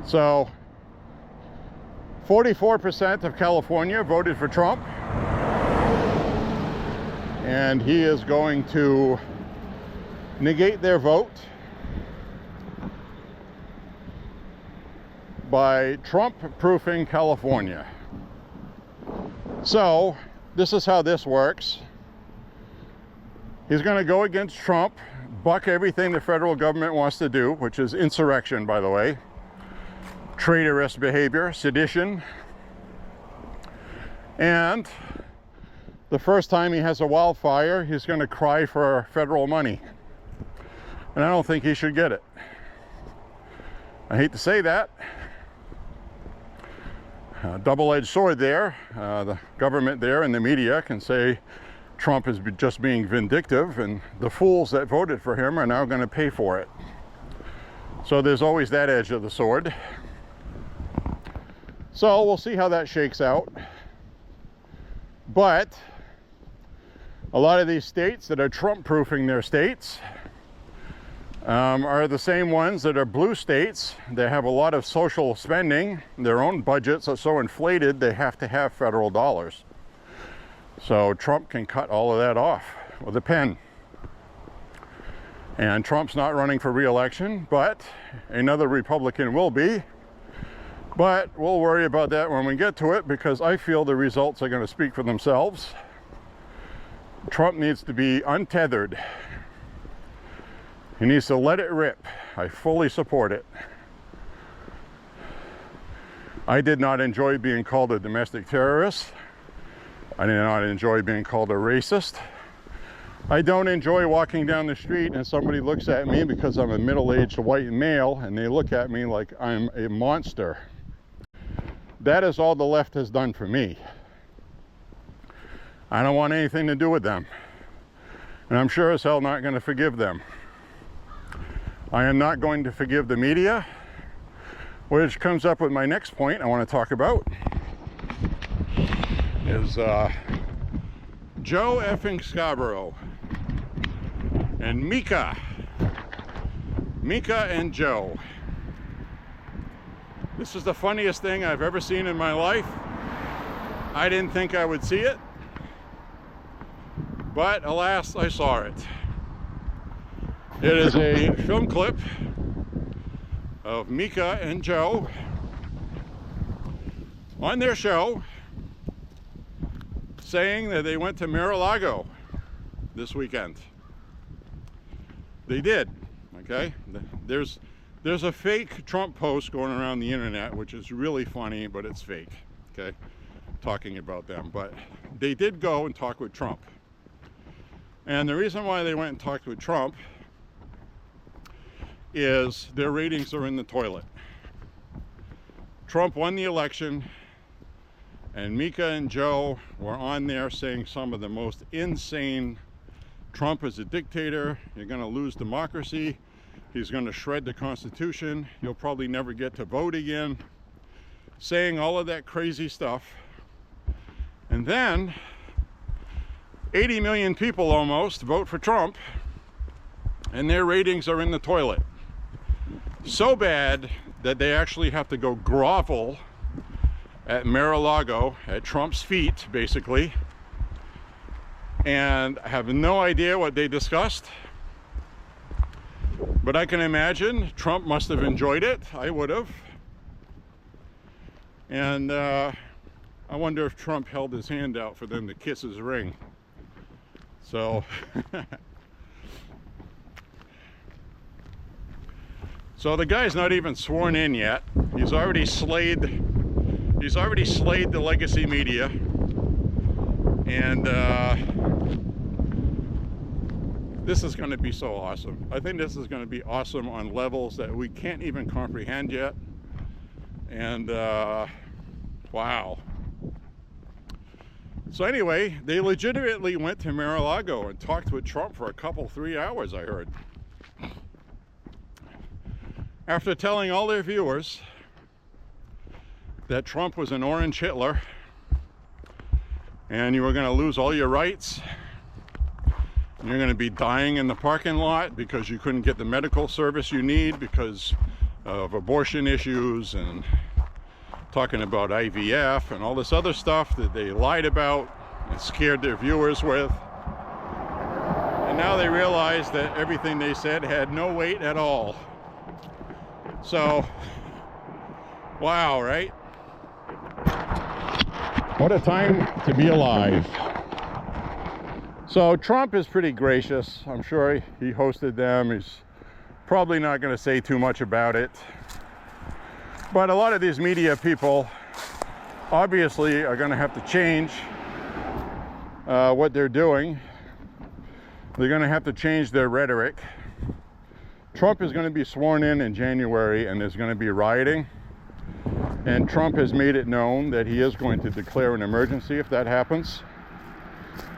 So, 44% of California voted for Trump. And he is going to negate their vote by Trump-proofing California. So this is how this works. He's going to go against Trump, buck everything the federal government wants to do, which is insurrection, by the way, traitorous behavior, sedition. And the first time he has a wildfire, he's going to cry for federal money. And I don't think he should get it. I hate to say that. Double-edged sword there. The government there and the media can say Trump is just being vindictive, and the fools that voted for him are now going to pay for it. So there's always that edge of the sword. So we'll see how that shakes out. But a lot of these states that are Trump-proofing their states are the same ones that are blue states. They have a lot of social spending. Their own budgets are so inflated they have to have federal dollars. So Trump can cut all of that off with a pen. And Trump's not running for re-election, but another Republican will be. But we'll worry about that when we get to it, because I feel the results are going to speak for themselves. Trump needs to be untethered. He needs to let it rip. I fully support it. I did not enjoy being called a domestic terrorist. I did not enjoy being called a racist. I don't enjoy walking down the street and somebody looks at me because I'm a middle-aged white male and they look at me like I'm a monster. That is all the left has done for me. I don't want anything to do with them. And I'm sure as hell not going to forgive them. I am not going to forgive the media, which comes up with my next point I want to talk about. Is Joe effing Scarborough and Mika and Joe. This is the funniest thing I've ever seen in my life. I didn't think I would see it, but alas, I saw it. It is a film clip of Mika and Joe on their show saying that they went to Mar-a-Lago this weekend. They did, okay? There's a fake Trump post going around the internet, which is really funny, but it's fake, okay? Talking about them, but they did go and talk with Trump. And the reason why they went and talked with Trump is their ratings are in the toilet. Trump won the election, and Mika and Joe were on there saying some of the most insane, Trump is a dictator, you're going to lose democracy, he's going to shred the Constitution, you'll probably never get to vote again, saying all of that crazy stuff. And then 80 million people almost vote for Trump, and their ratings are in the toilet. So bad that they actually have to go grovel at Mar-a-Lago, at Trump's feet, basically, and I have no idea what they discussed. But I can imagine Trump must have enjoyed it. I would have. And I wonder if Trump held his hand out for them to kiss his ring. So, so the guy's not even sworn in yet. He's already slayed the legacy media. And this is going to be so awesome. I think this is going to be awesome on levels that we can't even comprehend yet. And wow. So anyway, they legitimately went to Mar-a-Lago and talked with Trump for a couple, 3 hours, I heard. After telling all their viewers that Trump was an orange Hitler and you were going to lose all your rights, you're going to be dying in the parking lot because you couldn't get the medical service you need because of abortion issues, and talking about IVF and all this other stuff that they lied about and scared their viewers with. And now they realize that everything they said had no weight at all. So Wow, right? What a time to be alive. So Trump is pretty gracious. I'm sure he hosted them. He's probably not going to say too much about it. But a lot of these media people obviously are going to have to change what they're doing. They're going to have to change their rhetoric. Trump is going to be sworn in January, and there's going to be rioting. And Trump has made it known that he is going to declare an emergency if that happens.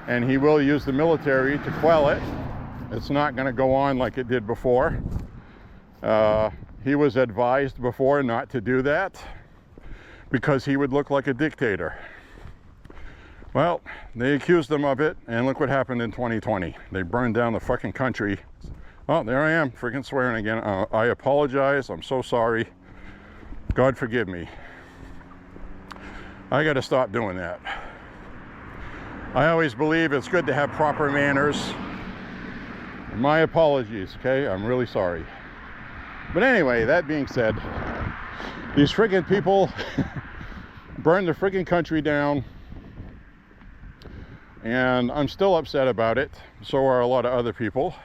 And he will use the military to quell it. It's not going to go on like it did before. He was advised before not to do that because he would look like a dictator. Well, they accused him of it, and look what happened in 2020. They burned down the fucking country. Oh, there I am, freaking swearing again. I apologize. I'm so sorry. God forgive me. I got to stop doing that. I always believe it's good to have proper manners. My apologies, okay? I'm really sorry. But anyway, that being said, these friggin' people burned the friggin' country down. And I'm still upset about it. So are a lot of other people.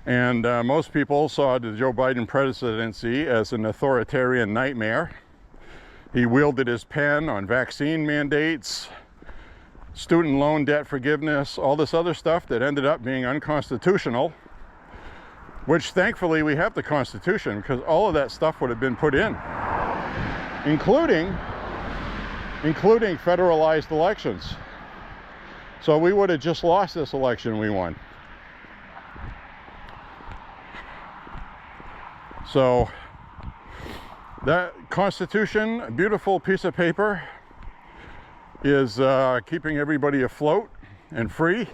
And most people saw the Joe Biden presidency as an authoritarian nightmare. He wielded his pen on vaccine mandates, student loan debt forgiveness, all this other stuff that ended up being unconstitutional, which thankfully we have the Constitution, because all of that stuff would have been put in, including federalized elections. So we would have just lost this election we won. So that Constitution, a beautiful piece of paper, is keeping everybody afloat and free,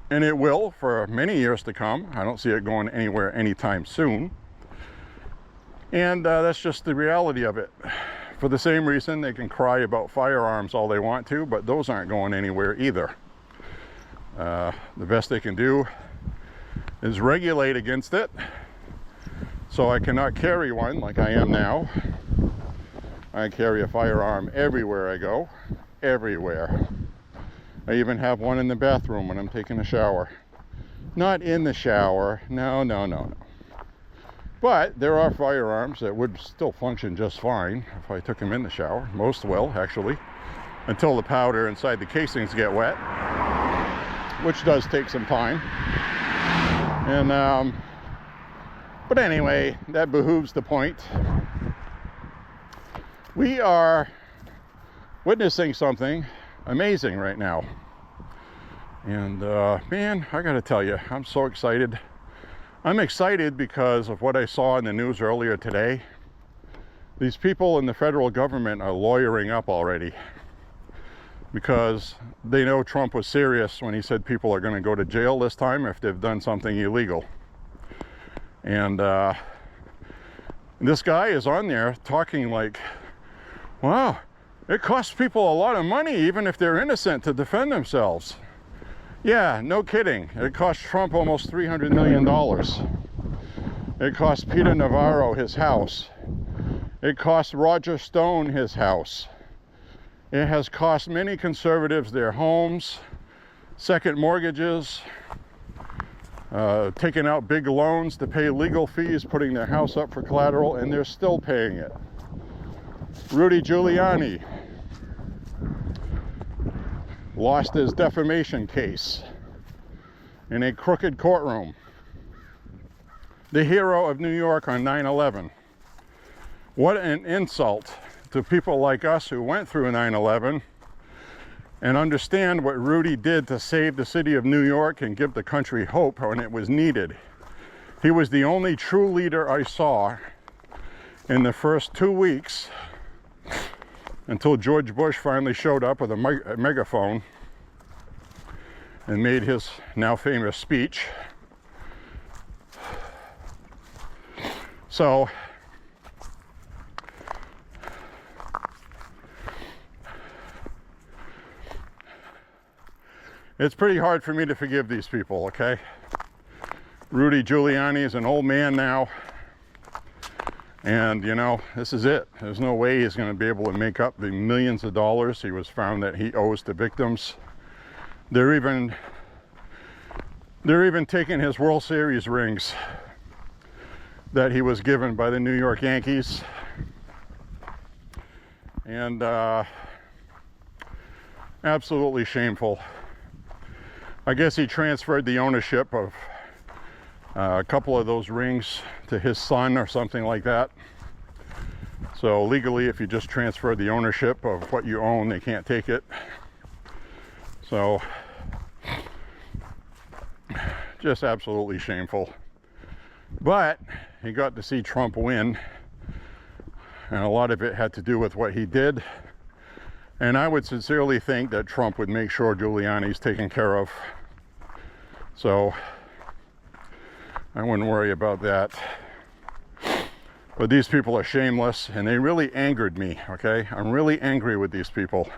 and it will for many years to come. I don't see it going anywhere anytime soon, and that's just the reality of it. For the same reason, they can cry about firearms all they want to, but those aren't going anywhere either. The best they can do is regulate against it, so I cannot carry one like I am now. I carry a firearm everywhere I go, everywhere. I even have one in the bathroom when I'm taking a shower. Not in the shower, no. But there are firearms that would still function just fine if I took them in the shower. Most will, actually, until the powder inside the casings get wet, which does take some time. And but anyway, that behooves the point. We are witnessing something amazing right now. And man, I gotta tell you, I'm so excited. I'm excited because of what I saw in the news earlier today. These people in the federal government are lawyering up already because they know Trump was serious when he said people are going to go to jail this time if they've done something illegal. And this guy is on there talking like, wow, it costs people a lot of money even if they're innocent to defend themselves. Yeah, no kidding. It cost Trump almost $300 million. It cost Peter Navarro his house. It cost Roger Stone his house. It has cost many conservatives their homes, second mortgages, taking out big loans to pay legal fees, putting their house up for collateral, and they're still paying it. Rudy Giuliani lost his defamation case in a crooked courtroom. The hero of New York on 9/11. What an insult to people like us who went through 9/11 and understand what Rudy did to save the city of New York and give the country hope when it was needed. He was the only true leader I saw in the first 2 weeks until George Bush finally showed up with a megaphone and made his now famous speech. So it's pretty hard for me to forgive these people, okay? Rudy Giuliani is an old man now, And you know, this is it. There's no way he's going to be able to make up the millions of dollars he was found that he owes to victims. They're even taking his World Series rings that he was given by the New York Yankees. And absolutely shameful. I guess he transferred the ownership of a couple of those rings to his son or something like that. So legally, if you just transfer the ownership of what you own, they can't take it. So just absolutely shameful. But he got to see Trump win, and a lot of it had to do with what he did. And I would sincerely think that Trump would make sure Giuliani's taken care of. So I wouldn't worry about that. But these people are shameless, and they really angered me, okay? I'm really angry with these people.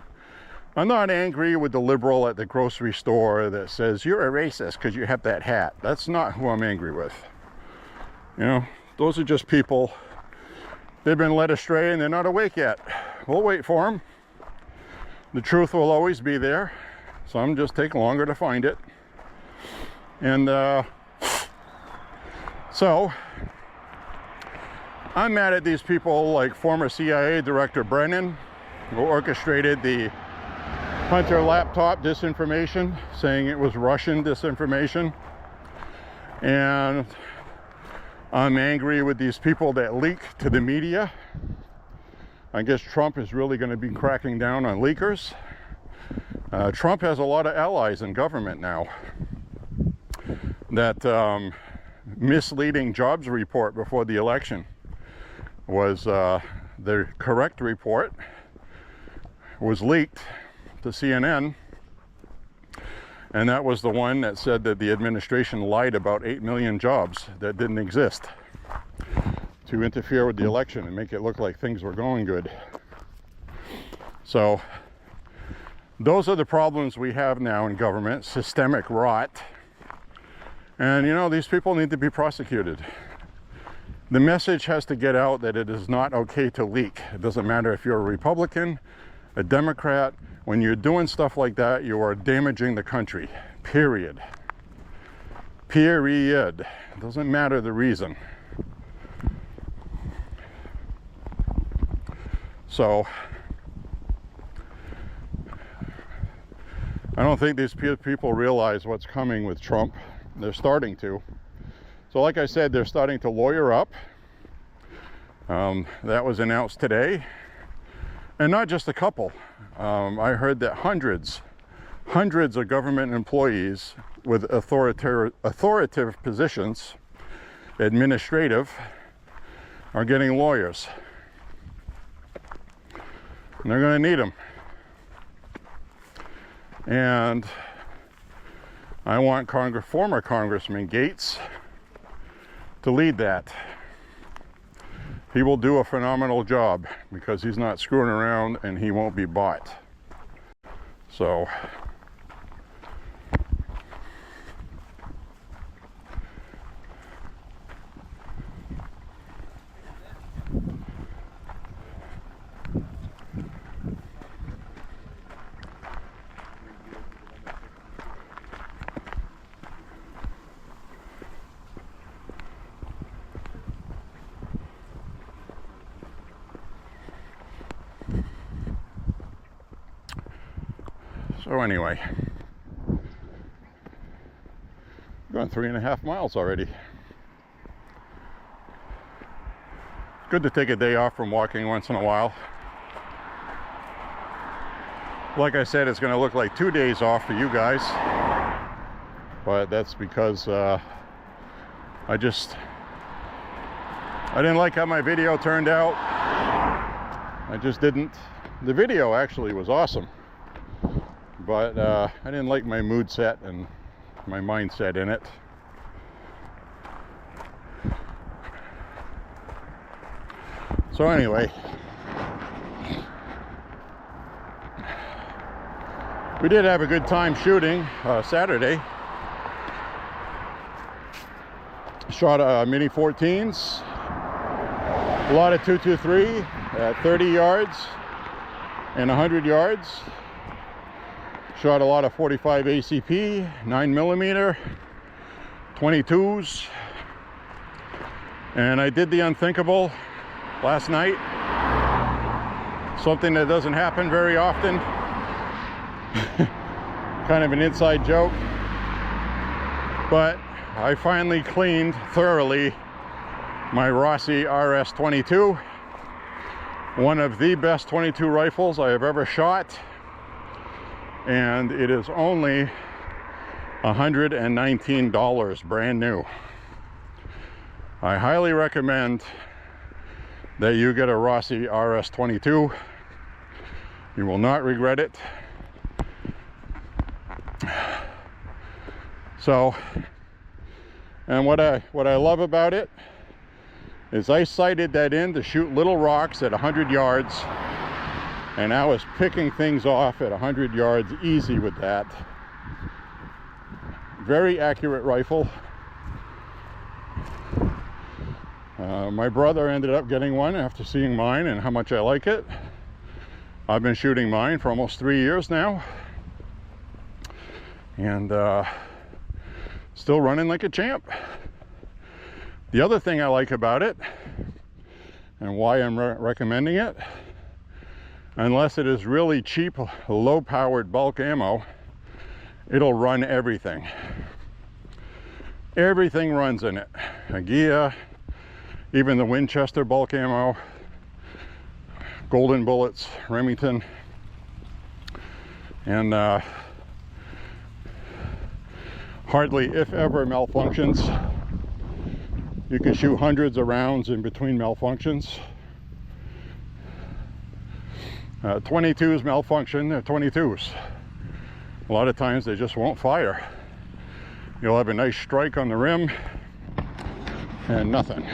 I'm not angry with the liberal at the grocery store that says, you're a racist because you have that hat. That's not who I'm angry with. You know, those are just people. They've been led astray and they're not awake yet. We'll wait for them. The truth will always be there. Some just take longer to find it. And so I'm mad at these people like former CIA Director Brennan, who orchestrated the Hunter laptop disinformation, saying it was Russian disinformation. And I'm angry with these people that leak to the media. I guess Trump is really going to be cracking down on leakers. Trump has a lot of allies in government now. That misleading jobs report before the election was the correct report, was leaked to CNN, and that was the one that said that the administration lied about 8 million jobs that didn't exist to interfere with the election and make it look like things were going good. So those are the problems we have now in government, systemic rot. And you know, these people need to be prosecuted. The message has to get out that it is not okay to leak. It doesn't matter if you're a Republican, a Democrat. When you're doing stuff like that, you are damaging the country. Period. Period. It doesn't matter the reason. So I don't think these people realize what's coming with Trump. They're starting to. So like I said, they're starting to lawyer up. That was announced today. And not just a couple. I heard that hundreds of government employees with authoritative positions, administrative, are getting lawyers. And they're going to need them. And I want former Congressman Gates to lead that. He will do a phenomenal job because he's not screwing around and he won't be bought. So anyway, going 3.5 miles already. Good to take a day off from walking once in a while. Like I said, it's going to look like 2 days off for you guys, but that's because I didn't like how my video turned out. I just didn't. The video actually was awesome, but I didn't like my mood set and my mindset in it. So anyway, we did have a good time shooting Saturday. Shot Mini 14s. A lot of 223 at 30 yards and 100 yards. Shot a lot of 45 ACP, 9mm, 22s. And I did the unthinkable last night. Something that doesn't happen very often. Kind of an inside joke. But I finally cleaned thoroughly my Rossi RS-22. One of the best 22 rifles I have ever shot. And it is only $119 brand new. I highly recommend that you get a Rossi RS-22. You will not regret it. So, and what I love about it is I sighted that in to shoot little rocks at 100 yards, and I was picking things off at 100 yards easy with that. Very accurate rifle. My brother ended up getting one after seeing mine and how much I like it. I've been shooting mine for almost 3 years now, and still running like a champ. The other thing I like about it, and why I'm recommending it, unless it is really cheap, low-powered bulk ammo, it'll run everything. Everything runs in it. A Gia, even the Winchester bulk ammo, Golden Bullets, Remington, and hardly, if ever, malfunctions. You can shoot hundreds of rounds in between malfunctions. 22s malfunction, they're 22s. A lot of times they just won't fire. You'll have a nice strike on the rim and nothing.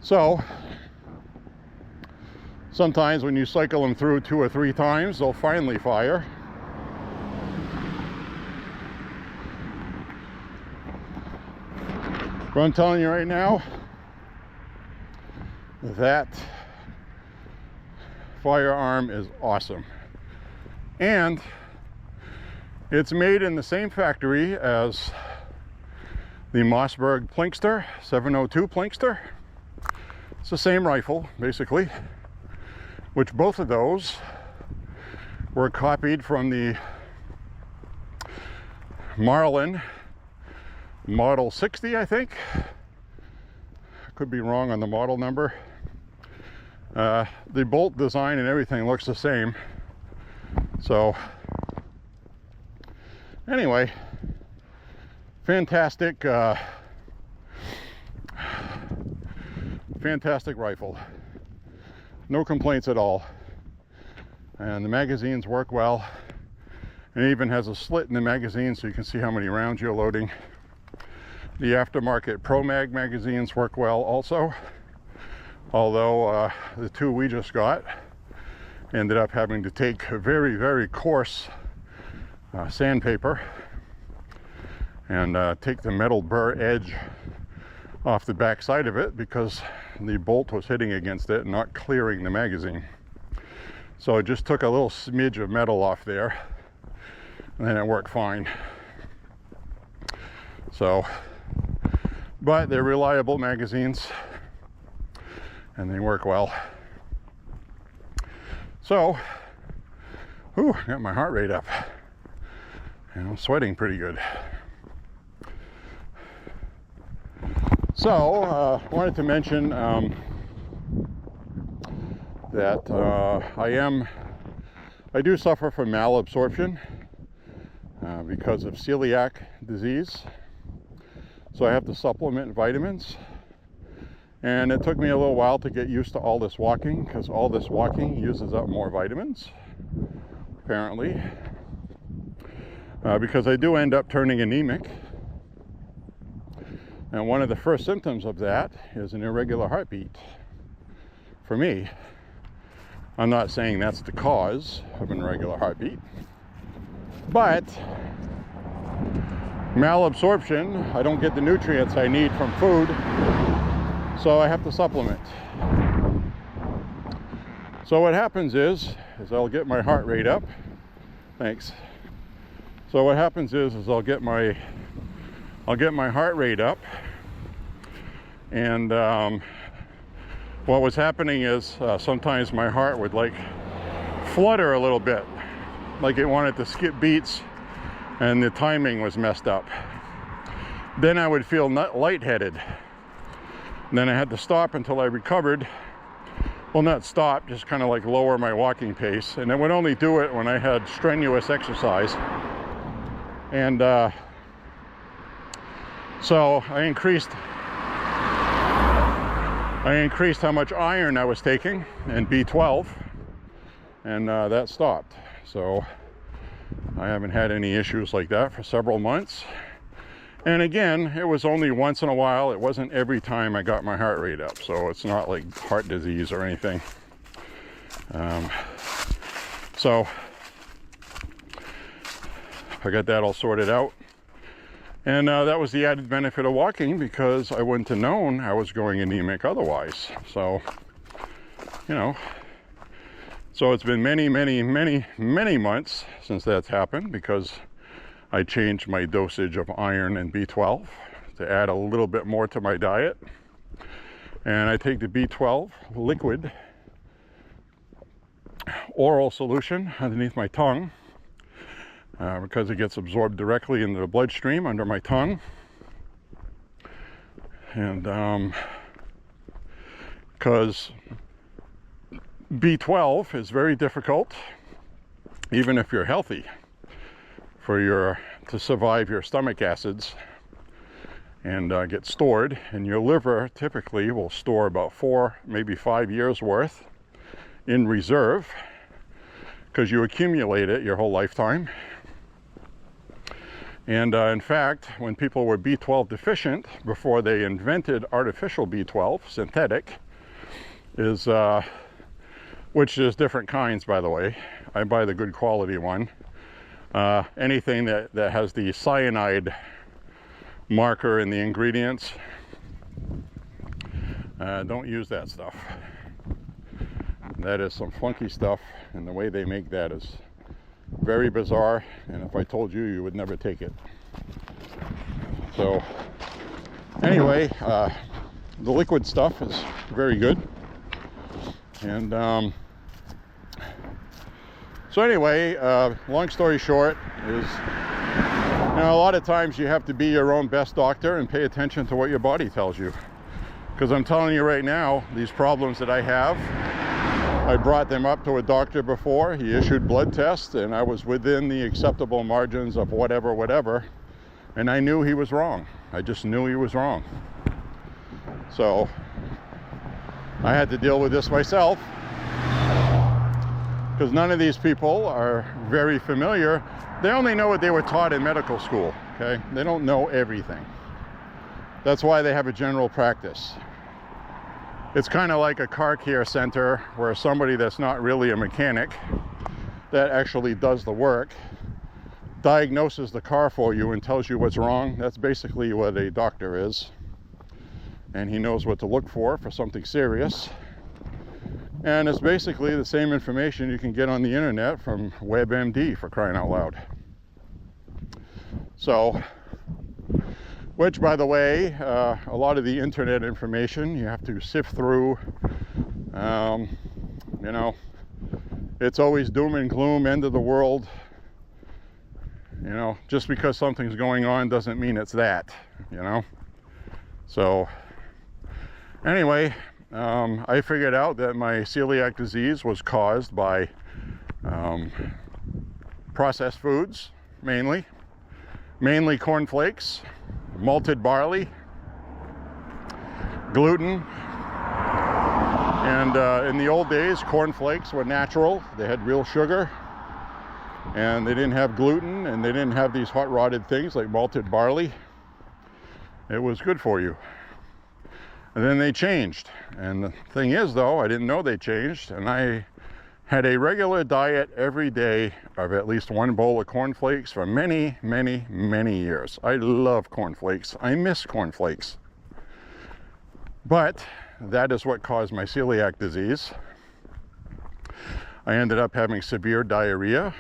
So sometimes when you cycle them through 2 or 3 times, they'll finally fire. But I'm telling you right now, that firearm is awesome. And it's made in the same factory as the Mossberg Plinkster, 702 Plinkster. It's the same rifle, basically, which both of those were copied from the Marlin Model 60, I think. I could be wrong on the model number. The bolt design and everything looks the same. So anyway, fantastic fantastic rifle. No complaints at all. And the magazines work well. And it even has a slit in the magazine so you can see how many rounds you're loading. The aftermarket Pro Mag magazines work well also, although the 2 we just got ended up having to take a very, very coarse sandpaper and take the metal burr edge off the back side of it because the bolt was hitting against it and not clearing the magazine. So it just took a little smidge of metal off there, and then it worked fine. So, but they're reliable magazines and they work well. So, got my heart rate up and I'm sweating pretty good. So, I wanted to mention that I do suffer from malabsorption because of celiac disease. So I have to supplement vitamins. And it took me a little while to get used to all this walking, because all this walking uses up more vitamins, apparently. Because I do end up turning anemic. And one of the first symptoms of that is an irregular heartbeat. For me, I'm not saying that's the cause of an irregular heartbeat, but malabsorption, I don't get the nutrients I need from food, So I have to supplement. So what happens is I'll get my heart rate up. Thanks. So what happens is I'll get my heart rate up, and what was happening is sometimes my heart would like flutter a little bit, like it wanted to skip beats, and the timing was messed up. Then I would feel lightheaded. Then I had to stop until I recovered. Well, not stop, just kind of like lower my walking pace, and I would only do it when I had strenuous exercise. And so I increased how much iron I was taking and B12, and that stopped. So I haven't had any issues like that for several months. And again, it was only once in a while. It wasn't every time I got my heart rate up, so it's not like heart disease or anything. So I got that all sorted out. And that was the added benefit of walking, because I wouldn't have known I was going anemic otherwise. So, you know, so it's been many months since that's happened, because I changed my dosage of iron and B12 to add a little bit more to my diet. And I take the B12 liquid oral solution underneath my tongue, because it gets absorbed directly into the bloodstream under my tongue. And because B12 is very difficult, even if you're healthy, to survive your stomach acids and get stored. And your liver typically will store about 4, maybe 5 years worth in reserve, because you accumulate it your whole lifetime. And in fact, when people were B12 deficient, before they invented artificial B12, synthetic, which is different kinds, by the way. I buy the good quality one. Anything that has the cyanide marker in the ingredients, don't use that stuff. That is some funky stuff, and the way they make that is very bizarre, and if I told you, you would never take it. So anyway, the liquid stuff is very good. And so anyway, long story short is, a lot of times you have to be your own best doctor and pay attention to what your body tells you. Because I'm telling you right now, these problems that I have, I brought them up to a doctor before. He issued blood tests, and I was within the acceptable margins of whatever, and I knew he was wrong. I just knew he was wrong. So I had to deal with this myself, because none of these people are very familiar. They only know what they were taught in medical school, okay? They don't know everything. That's why they have a general practice. It's kind of like a car care center, where somebody that's not really a mechanic, that actually does the work, diagnoses the car for you and tells you what's wrong. That's basically what a doctor is. And he knows what to look for something serious. And it's basically the same information you can get on the internet from WebMD, for crying out loud. So, which, by the way, a lot of the internet information you have to sift through. It's always doom and gloom, end of the world. Just because something's going on doesn't mean it's that, So anyway, I figured out that my celiac disease was caused by processed foods, mainly cornflakes, malted barley, gluten. And in the old days, cornflakes were natural. They had real sugar, and they didn't have gluten, and they didn't have these hot rotted things like malted barley. It was good for you. And then they changed. And the thing is, though, I didn't know they changed, and I had a regular diet every day of at least one bowl of cornflakes for many years. I love cornflakes. I miss cornflakes. But that is what caused my celiac disease. I ended up having severe diarrhea,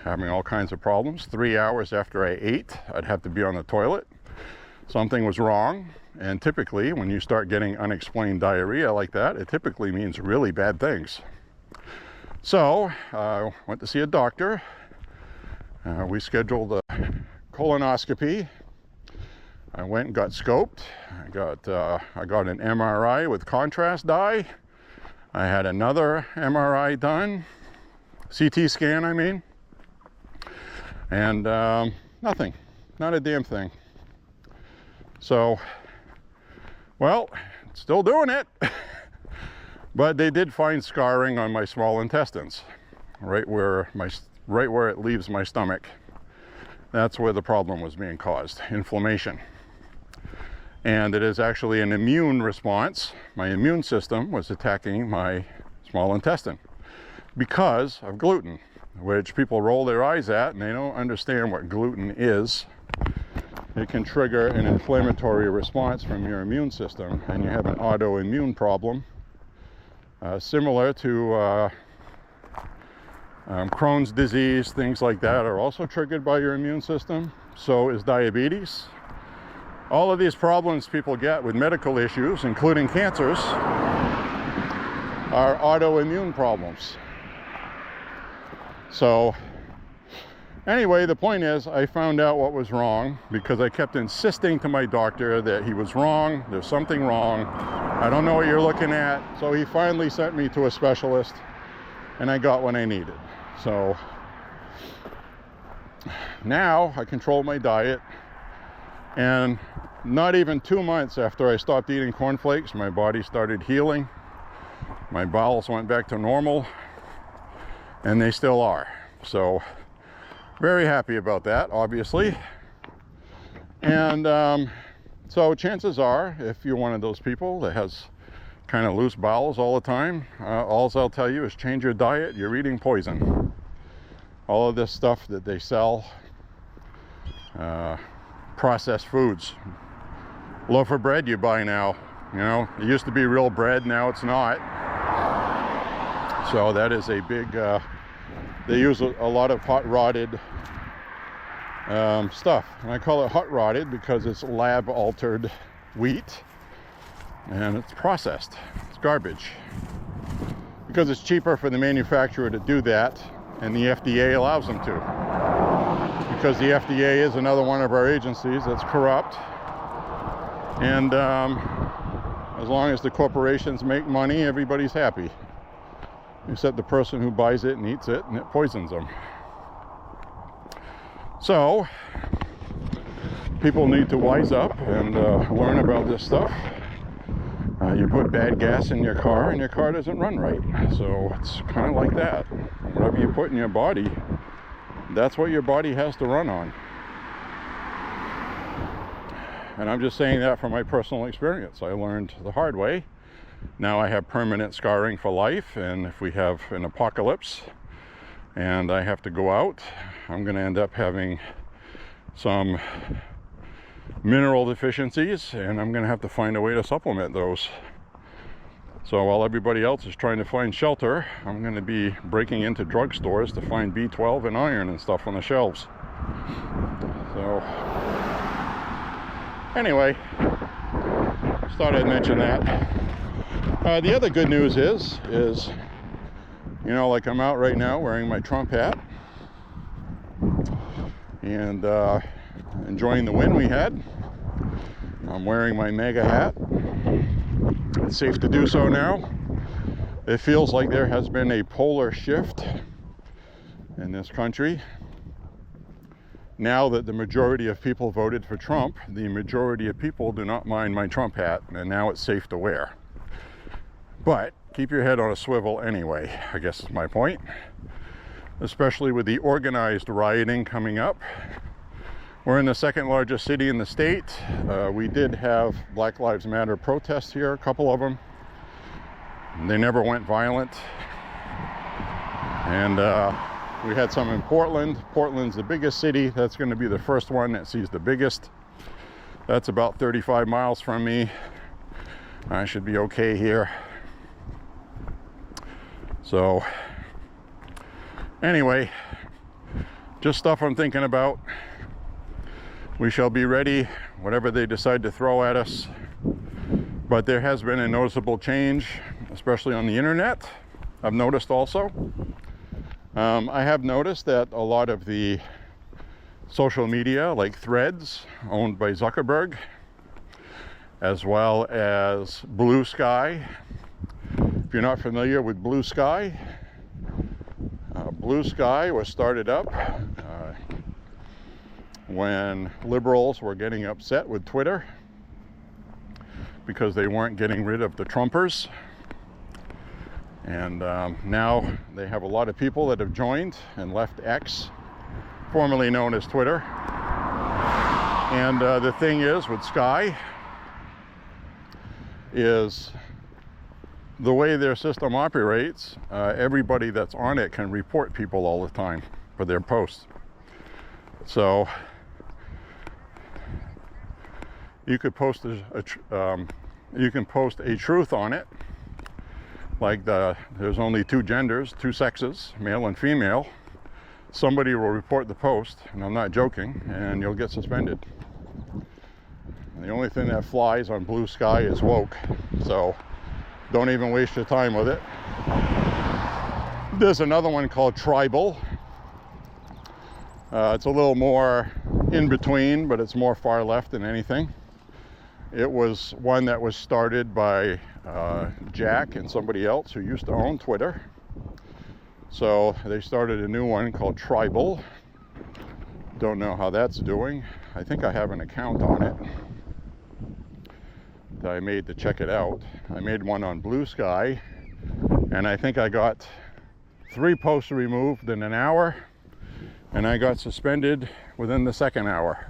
having all kinds of problems. 3 hours after I ate, I'd have to be on the toilet. Something was wrong. And typically, when you start getting unexplained diarrhea like that, it typically means really bad things. So I went to see a doctor. We scheduled a colonoscopy. I went and got scoped. I got an MRI with contrast dye. I had another MRI done, CT scan, I mean, and nothing, not a damn thing. So, well, still doing it. But they did find scarring on my small intestines, right where it leaves my stomach. That's where the problem was being caused, inflammation. And it is actually an immune response. My immune system was attacking my small intestine because of gluten, which people roll their eyes at and they don't understand what gluten is. It can trigger an inflammatory response from your immune system, and you have an autoimmune problem, similar to Crohn's disease. Things like that are also triggered by your immune system. So is diabetes. All of these problems people get with medical issues, including cancers, are autoimmune problems. So anyway, the point is, I found out what was wrong because I kept insisting to my doctor that he was wrong, there's something wrong, I don't know what you're looking at. So he finally sent me to a specialist and I got what I needed. So now I control my diet, and not even 2 months after I stopped eating cornflakes, my body started healing. My bowels went back to normal, and they still are. So very happy about that, obviously. And so chances are, if you're one of those people that has kind of loose bowels all the time, all I'll tell you is change your diet. You're eating poison. All of this stuff that they sell, processed foods, loaf of bread you buy now, you know, it used to be real bread, now it's not. So that is a big, they use a lot of hot rotted stuff, and I call it hot rotted because it's lab altered wheat and it's processed. It's garbage because it's cheaper for the manufacturer to do that, and the FDA allows them to, because the FDA is another one of our agencies that's corrupt. And as long as the corporations make money, everybody's happy, except the person who buys it and eats it, and it poisons them. So people need to wise up and learn about this stuff. You put bad gas in your car and your car doesn't run right. So it's kind of like that. Whatever you put in your body, that's what your body has to run on. And I'm just saying that from my personal experience. I learned the hard way. Now I have permanent scarring for life, and if we have an apocalypse and I have to go out, I'm going to end up having some mineral deficiencies, and I'm going to have to find a way to supplement those. So while everybody else is trying to find shelter, I'm going to be breaking into drugstores to find B12 and iron and stuff on the shelves. So anyway, just thought I'd mention that. The other good news is, you know, like I'm out right now wearing my Trump hat and enjoying the wind we had. I'm wearing my MAGA hat. It's safe to do so now. It feels like there has been a polar shift in this country. Now that the majority of people voted for Trump, the majority of people do not mind my Trump hat, and now it's safe to wear. But keep your head on a swivel anyway, I guess is my point. Especially with the organized rioting coming up. We're in the second largest city in the state. We did have Black Lives Matter protests here, a couple of them. They never went violent. And we had some in Portland. Portland's the biggest city. That's going to be the first one that sees the biggest. That's about 35 miles from me. I should be okay here. So anyway, just stuff I'm thinking about. We shall be ready, whatever they decide to throw at us. But there has been a noticeable change, especially on the internet. I've noticed also. I have noticed that a lot of the social media, like Threads, owned by Zuckerberg, as well as Blue Sky. If you're not familiar with Blue Sky, Blue Sky was started up when liberals were getting upset with Twitter because they weren't getting rid of the Trumpers. And now they have a lot of people that have joined and left X, formerly known as Twitter. And the thing is with Sky is the way their system operates, everybody that's on it can report people all the time for their posts. So you could post you can post a truth on it, like there's only two genders, two sexes, male and female. Somebody will report the post, and I'm not joking, and you'll get suspended. And the only thing that flies on Blue Sky is woke, so don't even waste your time with it. There's another one called Tribal. It's a little more in between, but it's more far left than anything. It was one that was started by Jack and somebody else who used to own Twitter. So they started a new one called Tribal. Don't know how that's doing. I think I have an account on it that I made to check it out. I made one on Blue Sky, and I think I got 3 posts removed in an hour, and I got suspended within the second hour.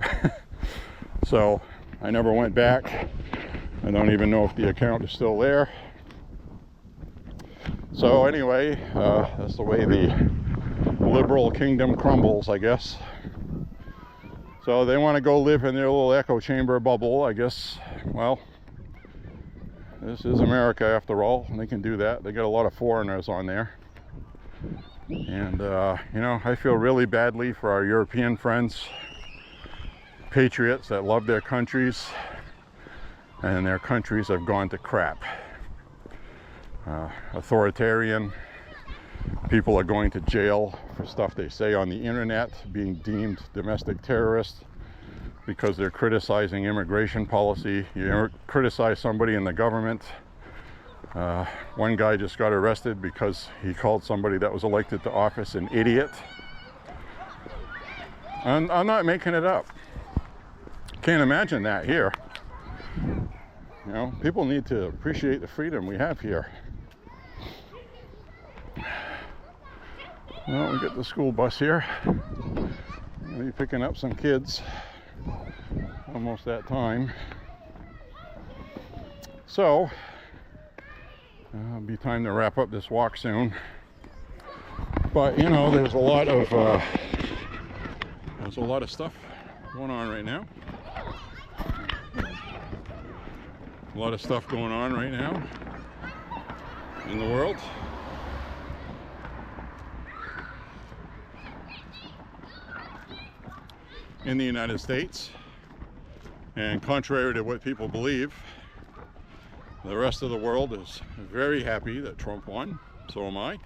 So I never went back. I don't even know if the account is still there. So anyway, that's the way the liberal kingdom crumbles, I guess. So they want to go live in their little echo chamber bubble, I guess. Well, this is America after all, and they can do that. They got a lot of foreigners on there. And, you know, I feel really badly for our European friends, patriots that love their countries, and their countries have gone to crap. Authoritarian people are going to jail for stuff they say on the internet, being deemed domestic terrorists because they're criticizing immigration policy. You criticize somebody in the government. One guy just got arrested because he called somebody that was elected to office an idiot. And I'm not making it up. Can't imagine that here. You know, people need to appreciate the freedom we have here. Well, we got the school bus here. I'm going to be picking up some kids. Almost that time. So, it'll be time to wrap up this walk soon. But, you know, there's a lot of stuff going on right now. A lot of stuff going on right now in the world. In the United States. And contrary to what people believe, the rest of the world is very happy that Trump won. So am I.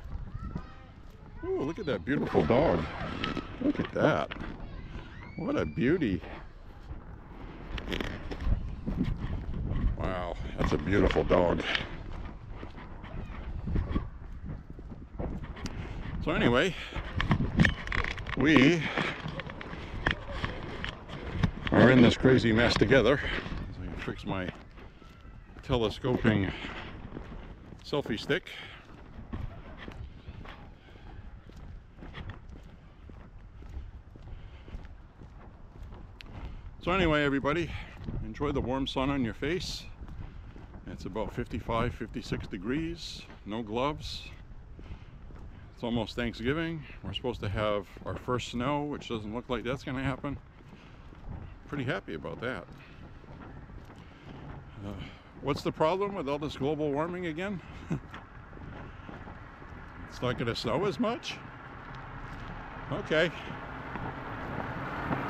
Ooh, look at that beautiful dog. Look at that. What a beauty. Wow, that's a beautiful dog. So anyway, we are in this crazy mess together. So I can fix my telescoping selfie stick. So anyway, everybody, enjoy the warm sun on your face. It's about 55, 56 degrees, no gloves. It's almost Thanksgiving. We're supposed to have our first snow, which doesn't look like that's going to happen. Pretty happy about that. What's the problem with all this global warming again? It's not going to snow as much? Okay.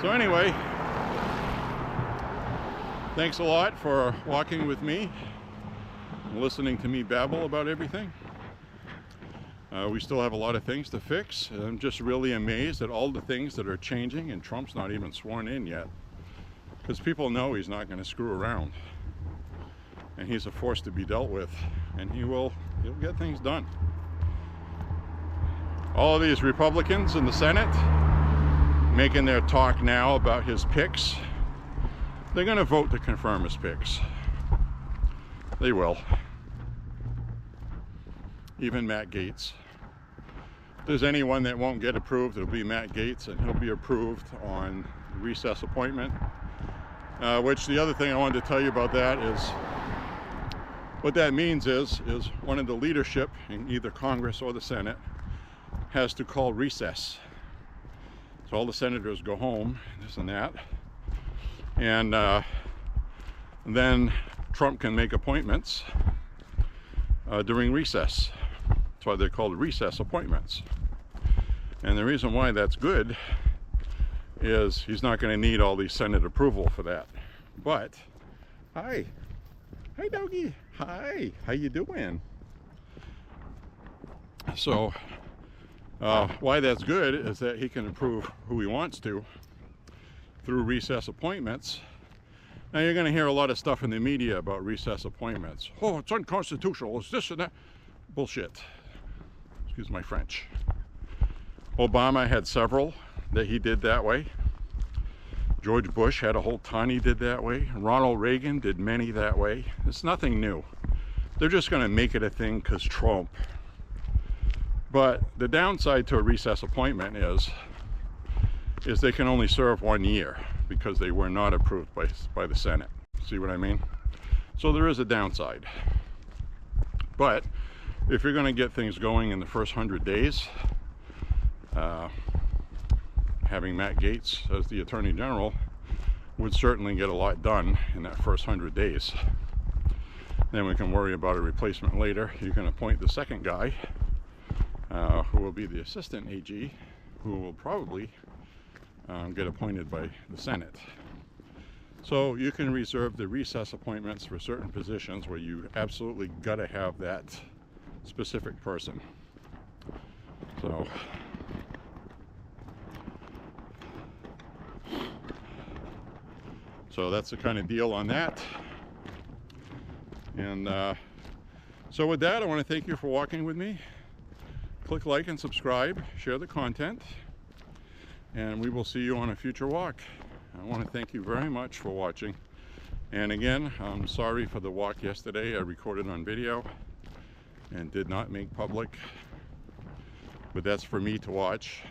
So anyway, thanks a lot for walking with me and listening to me babble about everything. We still have a lot of things to fix. I'm just really amazed at all the things that are changing, and Trump's not even sworn in yet. Because people know he's not going to screw around. And he's a force to be dealt with. And he'll get things done. All of these Republicans in the Senate making their talk now about his picks. They're going to vote to confirm his picks. They will. Even Matt Gaetz. If there's anyone that won't get approved, it'll be Matt Gaetz, and he'll be approved on the recess appointment. Which the other thing I wanted to tell you about that is, what that means is one of the leadership in either Congress or the Senate has to call recess. So all the senators go home, this and that, and then Trump can make appointments during recess. That's why they're called recess appointments. And the reason why that's good is he's not going to need all the Senate approval for that. But, hi doggy, hi, how you doing? So, why that's good is that he can approve who he wants to through recess appointments. Now you're going to hear a lot of stuff in the media about recess appointments. Oh, it's unconstitutional, it's this and that. Bullshit. Excuse my French. Obama had several that he did that way. George Bush had a whole ton he did that way. Ronald Reagan did many that way. It's nothing new. They're just going to make it a thing because Trump. But the downside to a recess appointment is they can only serve 1 year because they were not approved by the Senate. See what I mean? So there is a downside. But if you're going to get things going in the first 100 days, having Matt Gaetz as the Attorney General would certainly get a lot done in that first 100 days. Then we can worry about a replacement later. You can appoint the second guy, who will be the Assistant AG, who will probably get appointed by the Senate. So you can reserve the recess appointments for certain positions where you absolutely got to have that specific person. So that's the kind of deal on that. And so with that, I want to thank you for walking with me. Click like and subscribe, share the content, and we will see you on a future walk. I want to thank you very much for watching. And again, I'm sorry for the walk yesterday. I recorded on video and did not make public, but that's for me to watch.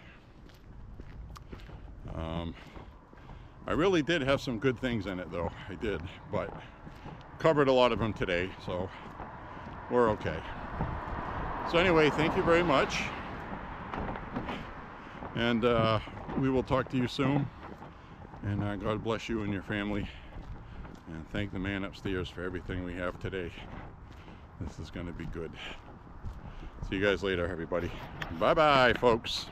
I really did have some good things in it though, I did, but covered a lot of them today, so we're okay. So anyway, thank you very much, and we will talk to you soon, and God bless you and your family, and thank the man upstairs for everything we have today. This is going to be good. See you guys later, everybody. Bye-bye, folks.